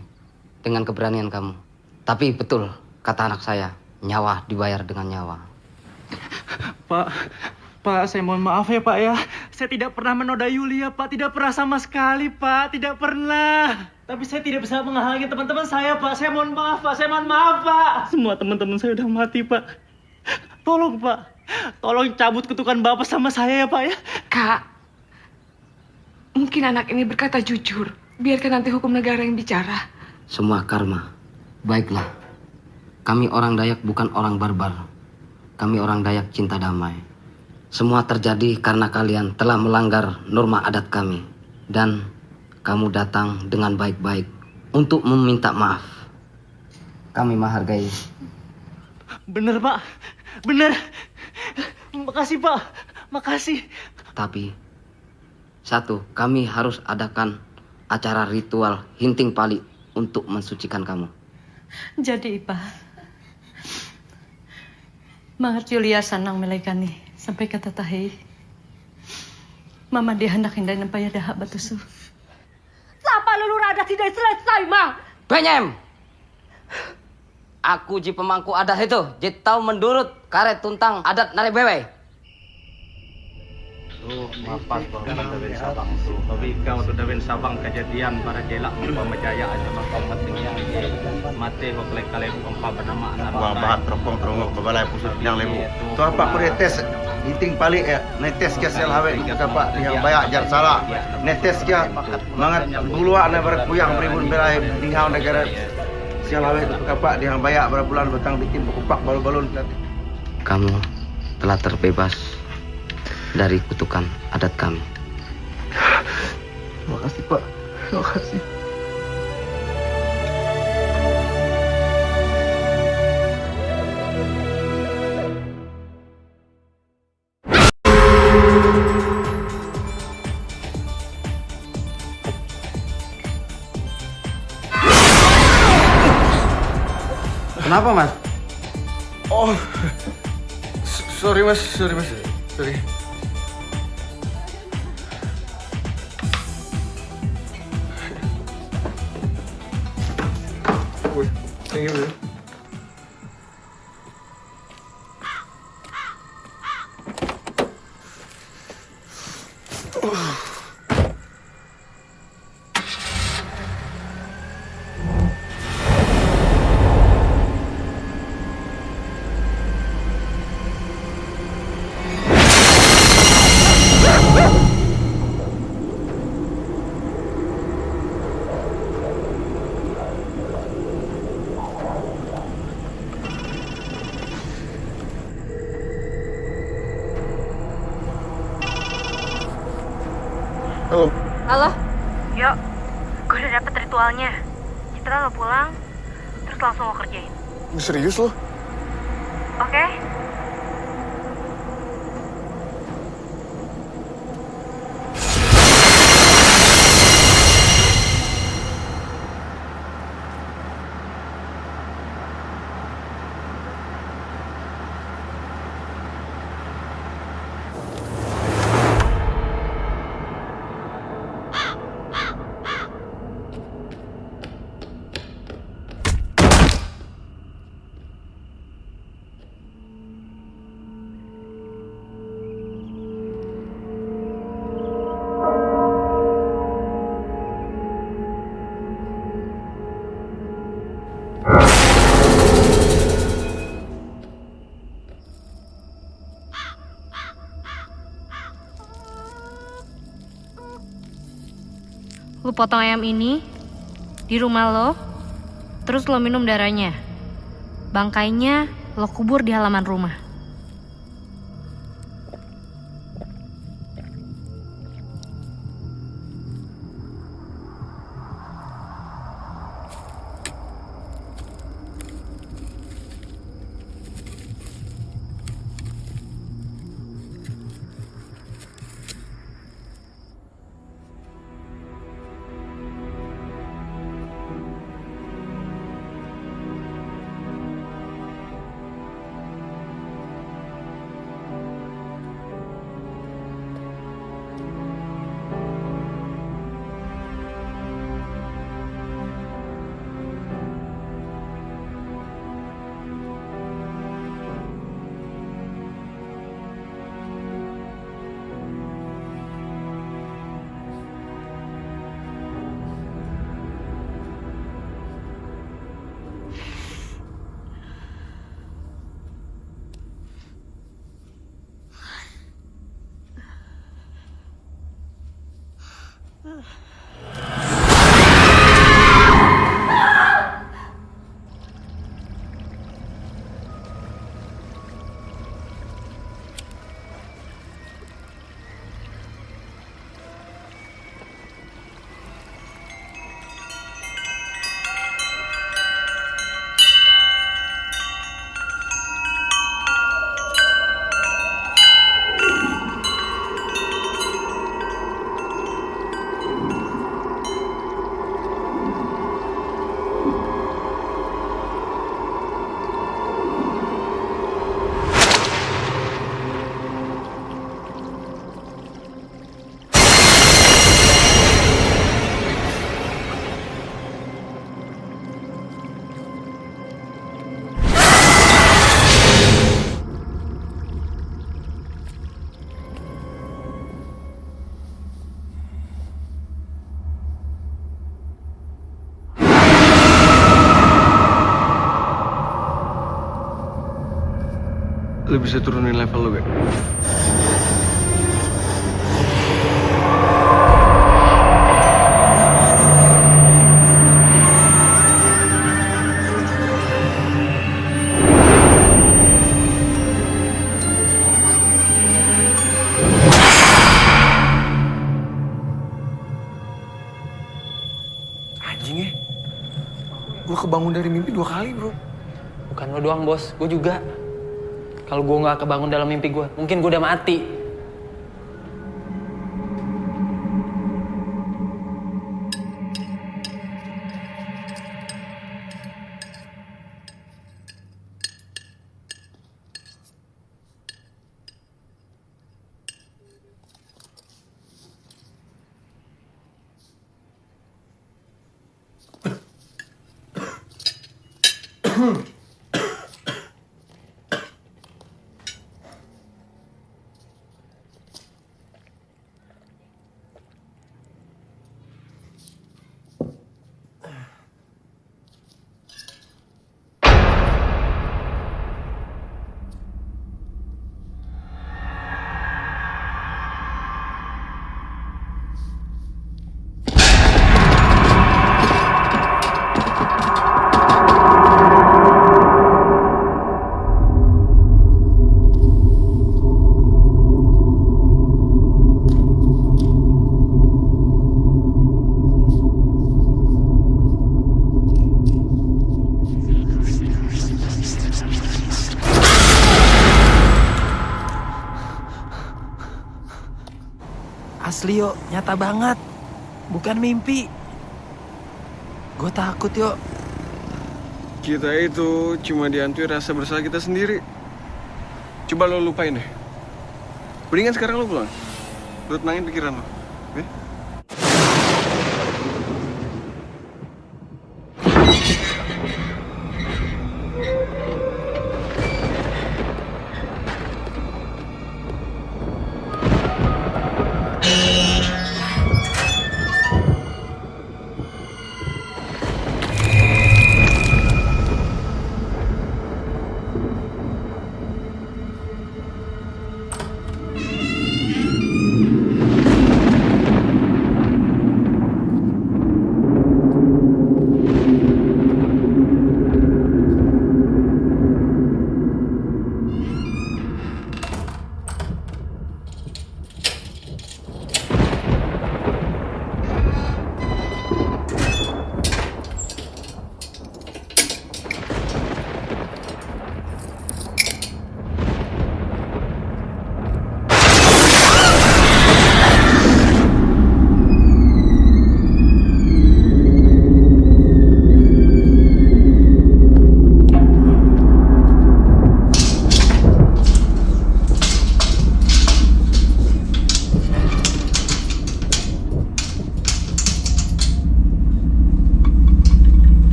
dengan keberanian kamu. Tapi betul kata anak saya, nyawa dibayar dengan nyawa. Pak, saya mohon maaf ya Pak ya. Saya tidak pernah menodai Yulia Pak, tidak pernah sama sekali Pak, tidak pernah. Tapi saya tidak bisa menghalangi teman-teman saya Pak. Saya mohon maaf Pak, saya mohon maaf Pak. Semua teman-teman saya udah mati Pak. Tolong Pak, tolong cabut kutukan Bapak sama saya ya Pak ya. Kak, mungkin anak ini berkata jujur. Biarkan nanti hukum negara yang bicara. Semua karma. Baiklah. Kami orang Dayak bukan orang barbar. Kami orang Dayak cinta damai. Semua terjadi karena kalian telah melanggar norma adat kami. Dan kamu datang dengan baik-baik untuk meminta maaf. Kami menghargai. Bener Pak, bener. Makasih Pak, makasih. Tapi, satu, kami harus adakan acara ritual hinting pali untuk mensucikan kamu. Jadi Ipa, mangat Yulia sanang melaikani sampai kata tahi. Mama dia hendak hindai nempaya dahak batusu. Sapa lulu rada tidak selesai mah. Benyem. Aku ji pemangku adat itu, ji tahu mendurut karet tuntang adat nari bewe. Mapas bahwa Dawin Sabang tu, tapi kau tu Dawin Sabang kejadian para jelak pemejaya aja makam pentingnya mati hoklek kalebu empat bernama anak. Wah bahat teropong terunguk bebalai pusat yang lebu. Tu apa aku netes hiting palik ya, netes ke sel hawe kapak yang bayak jar salah. Netes ke mangat buluak na berkuyang beribun belai dingau negara sel hawe kapak yang bayak berbulan betang bikin kupak balon-balon. Kamu telah terbebas dari kutukan adat kami. Terima kasih Pak, terima kasih. Kenapa, Mas? Oh, sorry mas, sorry. Thank you, bro. Halo? Yuk, gue udah dapet ritualnya. Citra lo pulang, terus langsung lo kerjain. Serius lo? Oke? Lu potong ayam ini di rumah lo, terus lo minum darahnya. Bangkainya lo kubur di halaman rumah. Lu bisa turunin level lu gak? Anjing ya, gue kebangun dari mimpi 2 kali bro. Bukan lo doang bos, gue juga. Kalau gue nggak kebangun dalam mimpi gue, mungkin gue udah mati. Asli yo, nyata banget. Bukan mimpi. Gue takut yo. Kita itu cuma dihantui rasa bersalah kita sendiri. Coba lo lupain deh. Mendingan sekarang lo pulang. Lo tenangin pikiran lo. Oke?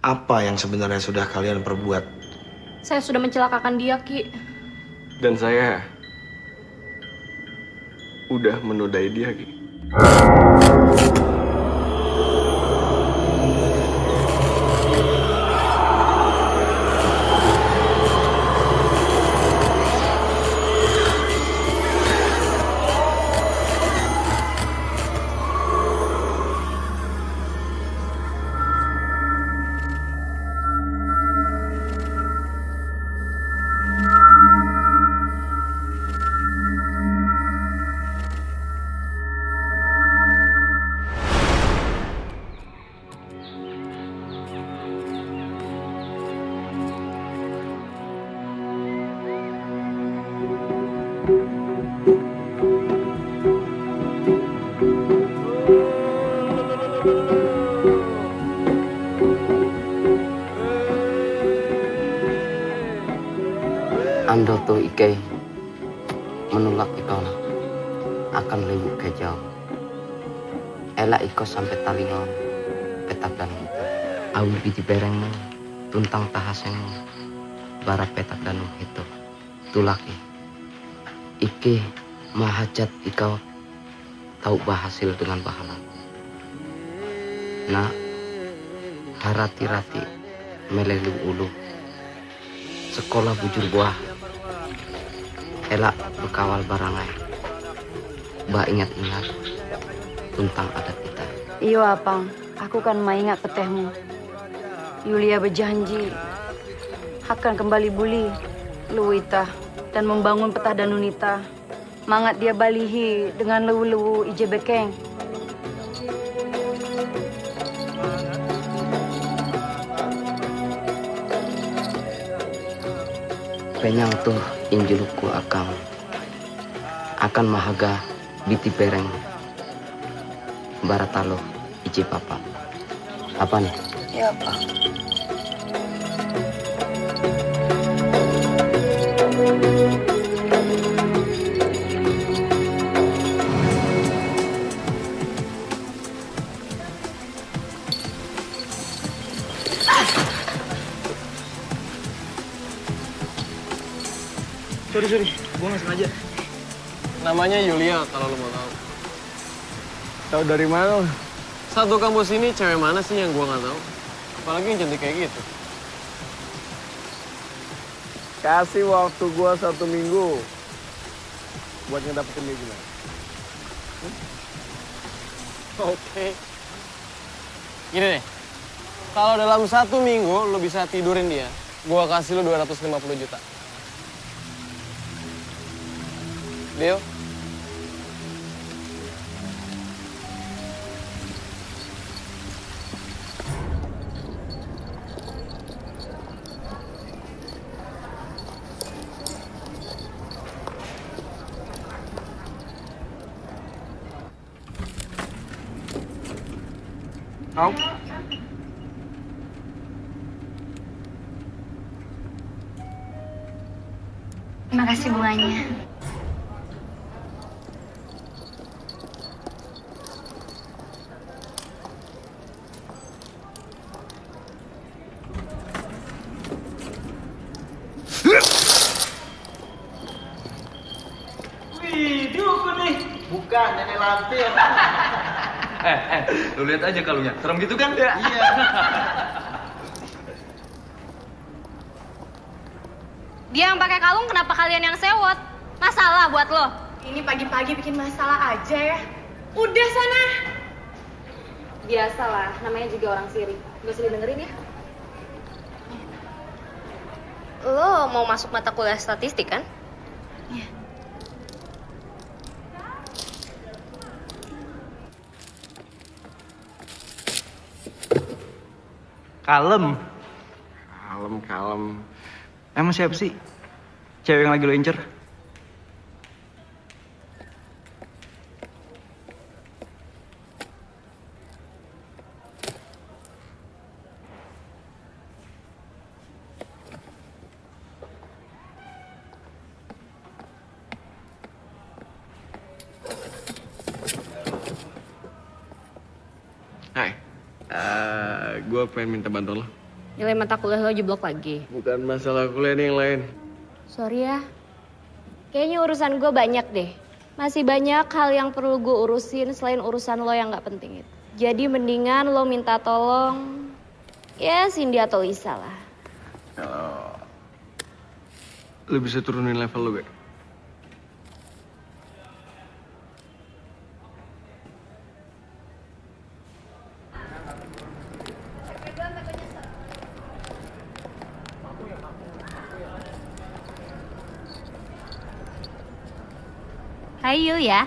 Apa yang sebenarnya sudah kalian perbuat? Saya sudah mencelakakan dia, Ki. Dan saya udah menodai dia, Ki. Ando tuh Ike menolak iko na akan lewat ke jauh. Elak iko sampai talingon petak dan itu. Awi biti berengmu tuntang tahasengmu bara petak dan itu. Tulaki. Ike mahajat ikau tahu berhasil dengan bahala. Nah, harati-rati melelu ulu. Sekolah bujur buah. Elak berkawal barangai. Ba ingat-ingat tentang adat kita. Iyo Apang, aku kan maingat petehmu. Yulia berjanji akan kembali buli Luwita dan membangun petah Danunita. Mangat dia balihi dengan lewu-lewu ije bekeng. Penyang tuh injuluku akan mahaga biti pereng baratalo ije papa. Apa nih? Ya Pak. Sorry, gue nggak sengaja. Namanya Yulia kalau lo mau tahu. Tahu dari mana? Satu kampus ini cewek mana sih yang gue nggak tahu? Apalagi yang cantik kayak gitu. Kasih waktu gue 1 minggu buat ngedapetin dia gimana? Oke. Gini deh, kalau dalam 1 minggu lo bisa tidurin dia, gue kasih lo 250 juta. Deal? Au. Terima kasih bunganya. Wih, dukun nih. Bukan, nenek lampir. Lu lihat aja kalungnya. Serem gitu kan? Iya. Dia yang pakai kalung, kenapa kalian yang sewot? Masalah buat lo? Ini pagi-pagi bikin masalah aja ya. Udah sana. Biasalah, namanya juga orang sirik. Gak usah didengerin ya. Lo mau masuk mata kuliah statistik kan? Iya. Kalem. Kalem. Emang siapa sih cewek yang lagi lo incer? Hai, gue pengen minta bantuan lo. Nilai mata kuliah lo jeblok lagi. Bukan masalah kuliah nih yang lain. Sorry ya. Kayaknya urusan gue banyak deh. Masih banyak hal yang perlu gue urusin selain urusan lo yang gak penting itu. Jadi mendingan lo minta tolong ya Cindy atau Lisa lah. Kalau lo bisa turunin level lo, Be. Hai Yulia.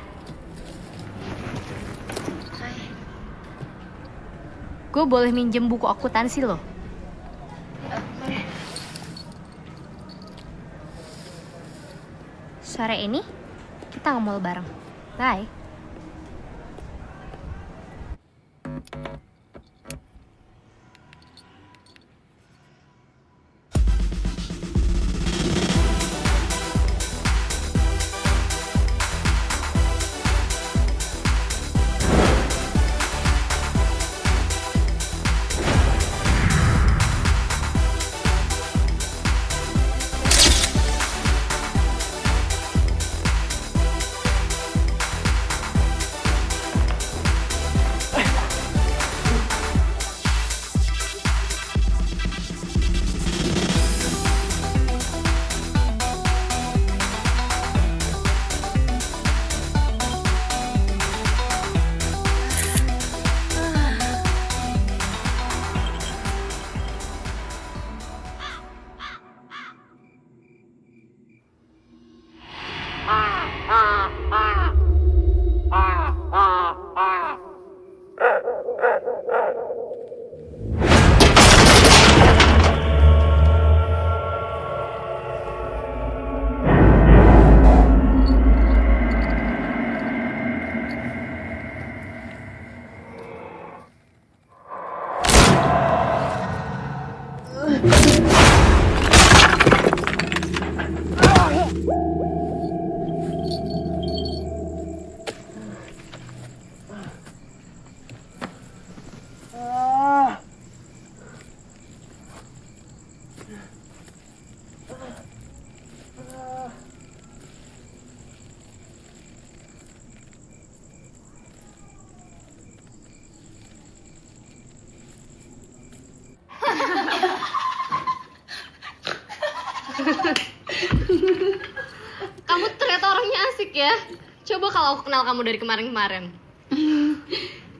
Gue boleh minjem buku akuntansi lo? Sore ini kita nge-mall bareng. Bye. Kamu ternyata orangnya asik ya. Coba kalau aku kenal kamu dari kemarin-kemarin.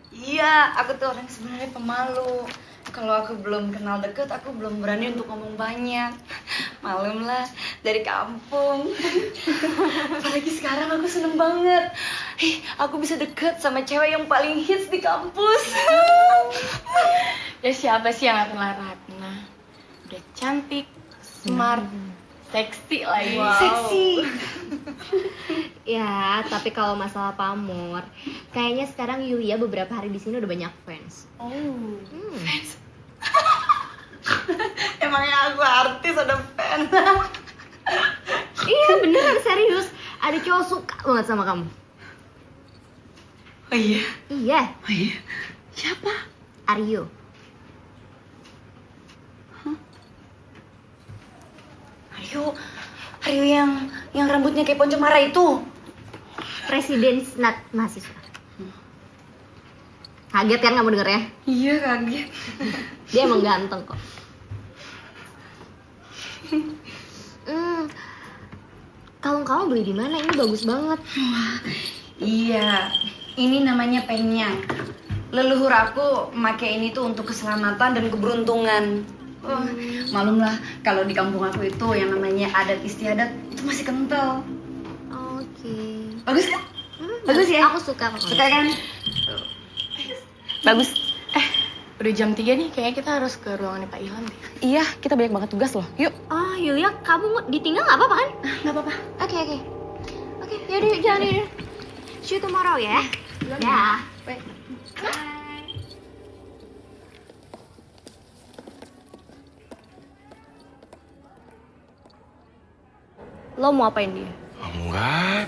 Iya, aku tuh orang sebenarnya pemalu. Kalau aku belum kenal deket, aku belum berani untuk ngomong banyak. Malum lah, dari kampung. Apalagi sekarang aku seneng banget. Aku bisa deket sama cewek yang paling hits di kampus. Ya siapa sih yang gak kenal Ratna? Udah cantik, smart, seksi lagi. Wow. Seksi. Ya, tapi kalau masalah pamor, kayaknya sekarang Yulia beberapa hari di sini udah banyak fans. Oh, fans. Emangnya aku artis ada fans? Iya, beneran serius. Ada cowok suka banget sama kamu. Oh iya? Iya. Oh iya? Siapa? Aryo. Aryo yang rambutnya kayak Ponco Mara itu. Presiden Senat Mahasiswa. Kaget kan kamu denger ya? Iya, kaget. Dia emang ganteng kok. Kalung kamu beli di mana? Ini bagus banget. Wah, iya. Ini namanya penyang. Leluhur aku memakai ini tuh untuk keselamatan dan keberuntungan. Malum lah, kalau di kampung aku itu yang namanya adat istiadat itu masih kental. Oke. Bagus kan? Bagus ya? Aku suka kok. Suka kan? Bagus. Udah jam 3 nih, kayaknya kita harus ke ruangannya Pak Ilham deh. Iya, kita banyak banget tugas loh. Yuk. Oh, Yulia, kamu ditinggal nggak apa-apa kan? Nggak apa-apa. Oke. Oke, yaudah yuk, jalan yuk. See you tomorrow ya. Ya. Bye. Lo mau apain dia? Enggak.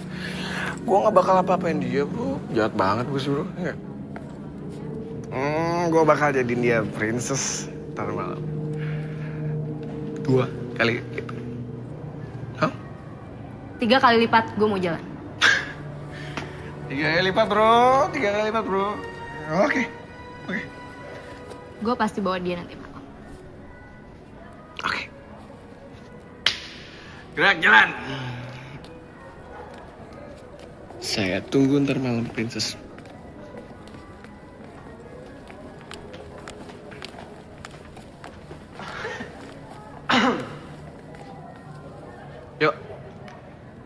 Gua nggak bakal apa-apain dia, bro. Jahat banget gue sih, bro. Enggak. Gue bakal jadiin dia princess ntar malam. 2 kali gitu. Hah? 3 kali lipat, gue mau jalan. 3 kali lipat, bro. 3 kali lipat, bro. Oke. Gue pasti bawa dia nanti malam. Gerak, jalan. Saya tunggu ntar malam, princess. Yuk,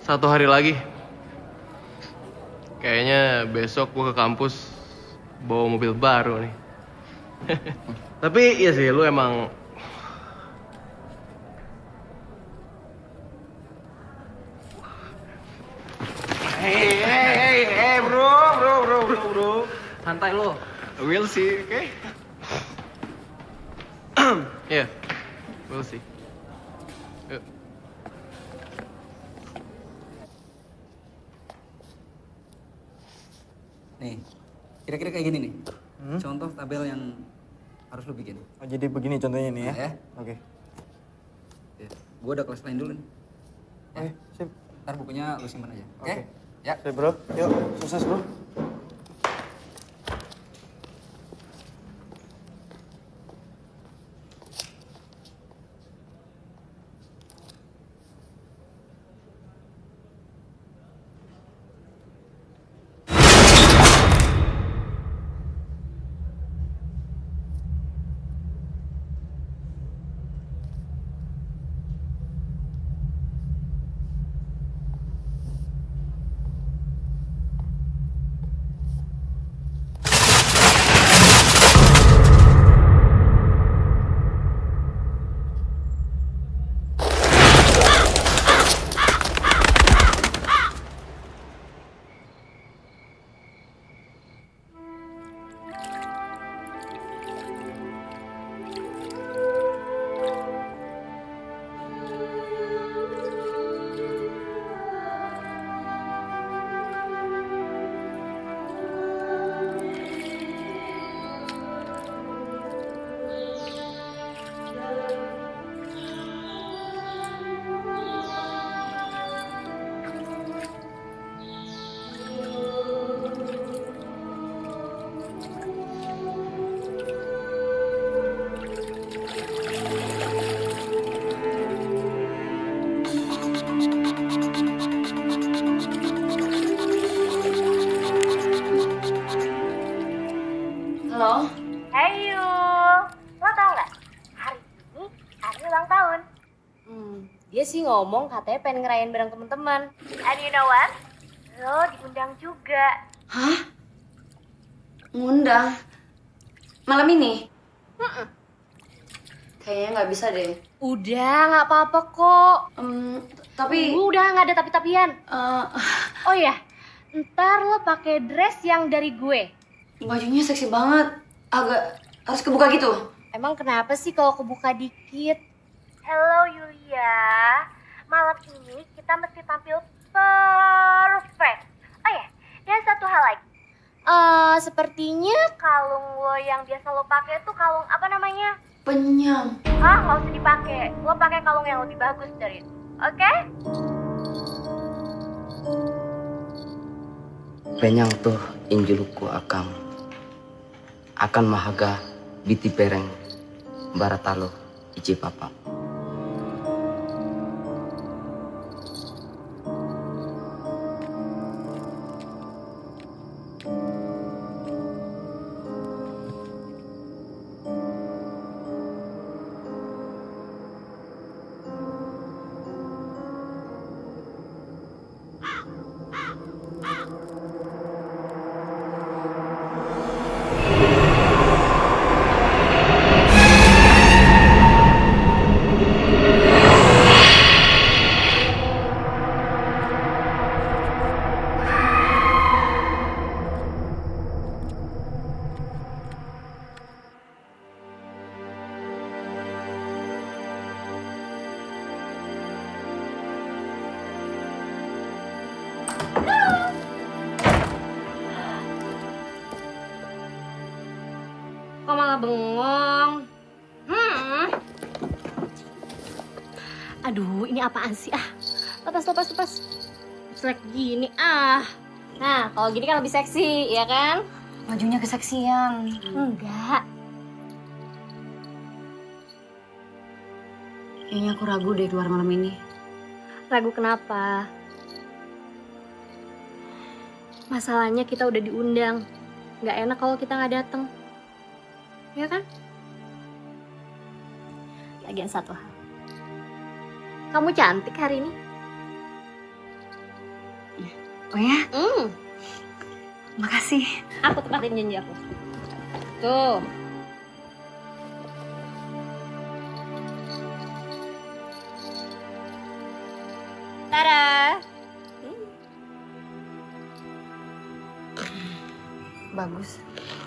1 hari lagi. Kayaknya besok gue ke kampus bawa mobil baru nih. Tapi iya sih, lu emang Hey, bro. santai lo. We'll see, oke? Iya, we'll see. Yuk. Nih, kira-kira kayak gini nih. Contoh tabel yang harus lo bikin. Oh, jadi begini contohnya nih ya? Ya. Oke. Gue udah kelas lain dulu nih. Oke, sip. Ntar bukunya lo simpan aja. Oke? Oke. Ya. Sip, bro. Yuk, sukses, bro. Dia sih ngomong katanya pengen ngerayain bareng teman-teman. And you know what? Lo diundang juga. Hah? Ngundang? Malam ini? Kayaknya nggak bisa deh. Udah, nggak apa-apa kok. Tapi udah nggak ada tapi-tapian. Oh ya, ntar lo pakai dress yang dari gue. Bajunya seksi banget. Agak harus kebuka gitu. Emang kenapa sih kalau kebuka dikit? Hello Yulia, malam ini kita mesti tampil perfect. Oh ya, dan satu hal lagi. Sepertinya kalung lo yang biasa lo pakai tuh kalung apa namanya? Penyam. Nggak usah dipakai. Lo pakai kalung yang lebih bagus dari itu. Oke? Penyang tuh injuluku akan mahaga biti pereng baratalo ici papa. Kok malah bengong? Aduh, ini apaan sih? Lepas. Jelek gini, Nah, kalau gini kan lebih seksi, ya kan? Bajunya keseksian. Enggak. Kayaknya aku ragu deh keluar malam ini. Ragu kenapa? Masalahnya kita udah diundang. Nggak enak kalau kita nggak datang. Ya kan? Lagian satu hal. Kamu cantik hari ini. Oh ya? Makasih. Aku tepatin janji aku. Tuh. Tada. Bagus.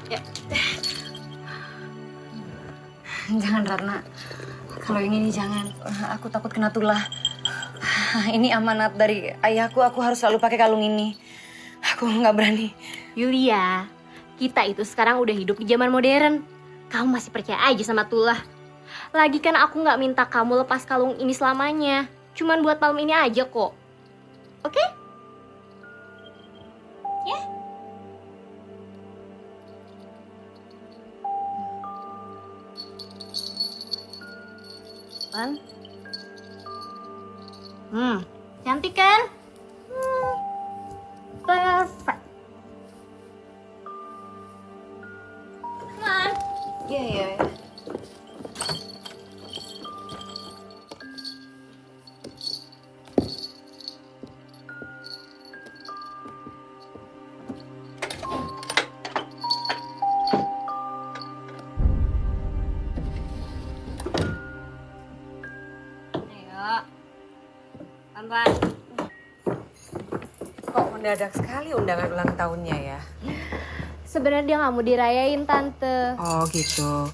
Ya. Jangan Ratna. Kalau yang ini jangan. Aku takut kena tulah. Ini amanat dari ayahku. Aku harus selalu pakai kalung ini. Aku nggak berani. Yulia, kita itu sekarang udah hidup di zaman modern. Kamu masih percaya aja sama tulah. Lagi kan aku nggak minta kamu lepas kalung ini selamanya. Cuman buat malam ini aja kok. Oke? Ya? Kan? Cantik kan? Perfect. Come on. Iya. Pelan-pelan. Kok mendadak sekali undangan ulang tahunnya ya? Sebenarnya dia nggak mau dirayain, Tante. Oh gitu.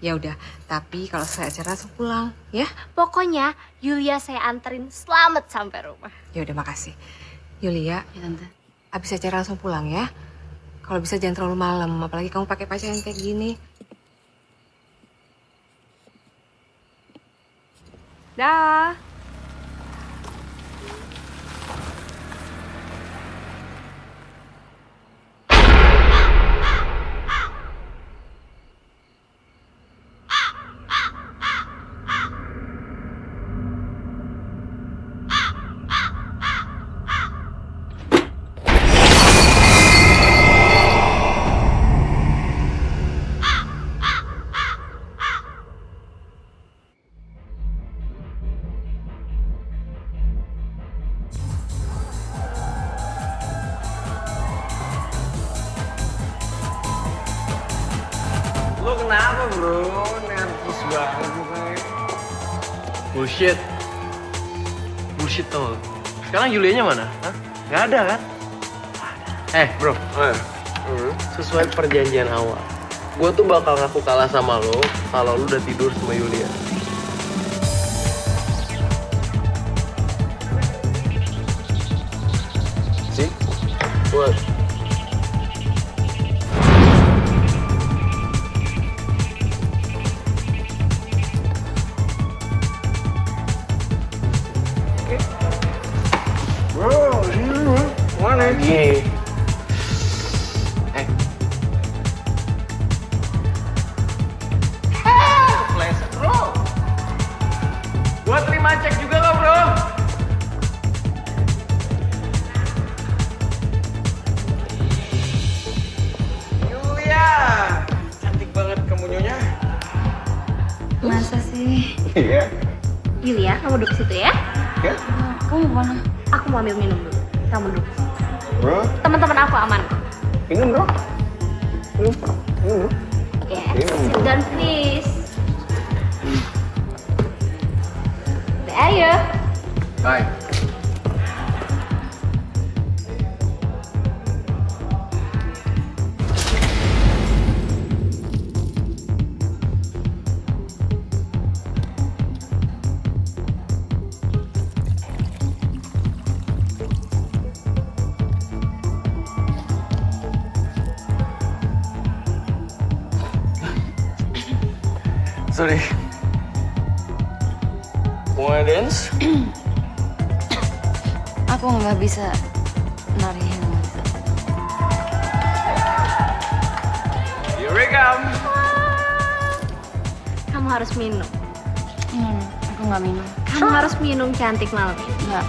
Ya udah, tapi kalau saya acara langsung pulang, ya? Pokoknya Yulia saya anterin selamat sampai rumah. Ya udah, makasih. Yulia, Ya Tante. abis acara langsung pulang ya. Kalau bisa jangan terlalu malam, apalagi kamu pakai pakaian kayak gini. Dah. kenapa bro? Nervous banget mukanya. Bullshit. Bullshit tau gak? Sekarang Yulianya mana? Hah? Gak ada kan? Bro. Sesuai perjanjian awal. Gue tuh bakal ngaku kalah sama lo kalau lo udah tidur sama Yulia. See? What? Bro, sini bro. Mana lagi? Kepleset bro. Gua terima cek juga lo bro. Yulia, cantik banget kamu nyonya. Masa sih? Iya. Yulia, kamu duduk situ ya. Ya. Kamu mau mana? Aku mau ambil minum dulu. Kamu duduk. Bro. Teman-teman aku aman. Minum bro. Minum bro. Yes, sit down please. There you. Bye. Sorry. Mau dance? Aku nggak bisa narihin. Here we come. Kamu harus minum. Aku nggak minum. Kamu harus minum cantik malam ini. Nggak.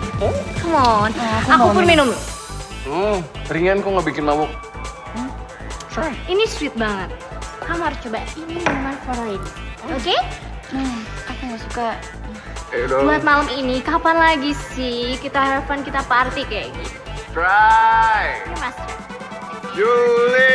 Come on. Aku Aku mau pun minum. Ringan kok nggak bikin mabuk. Ini sweet banget. Kamu harus coba ini minuman favorit. Oke? Aku nggak suka. Buat malam ini, kapan lagi sih kita have fun, kita party kayak gitu? Try. Ini mas. Julie.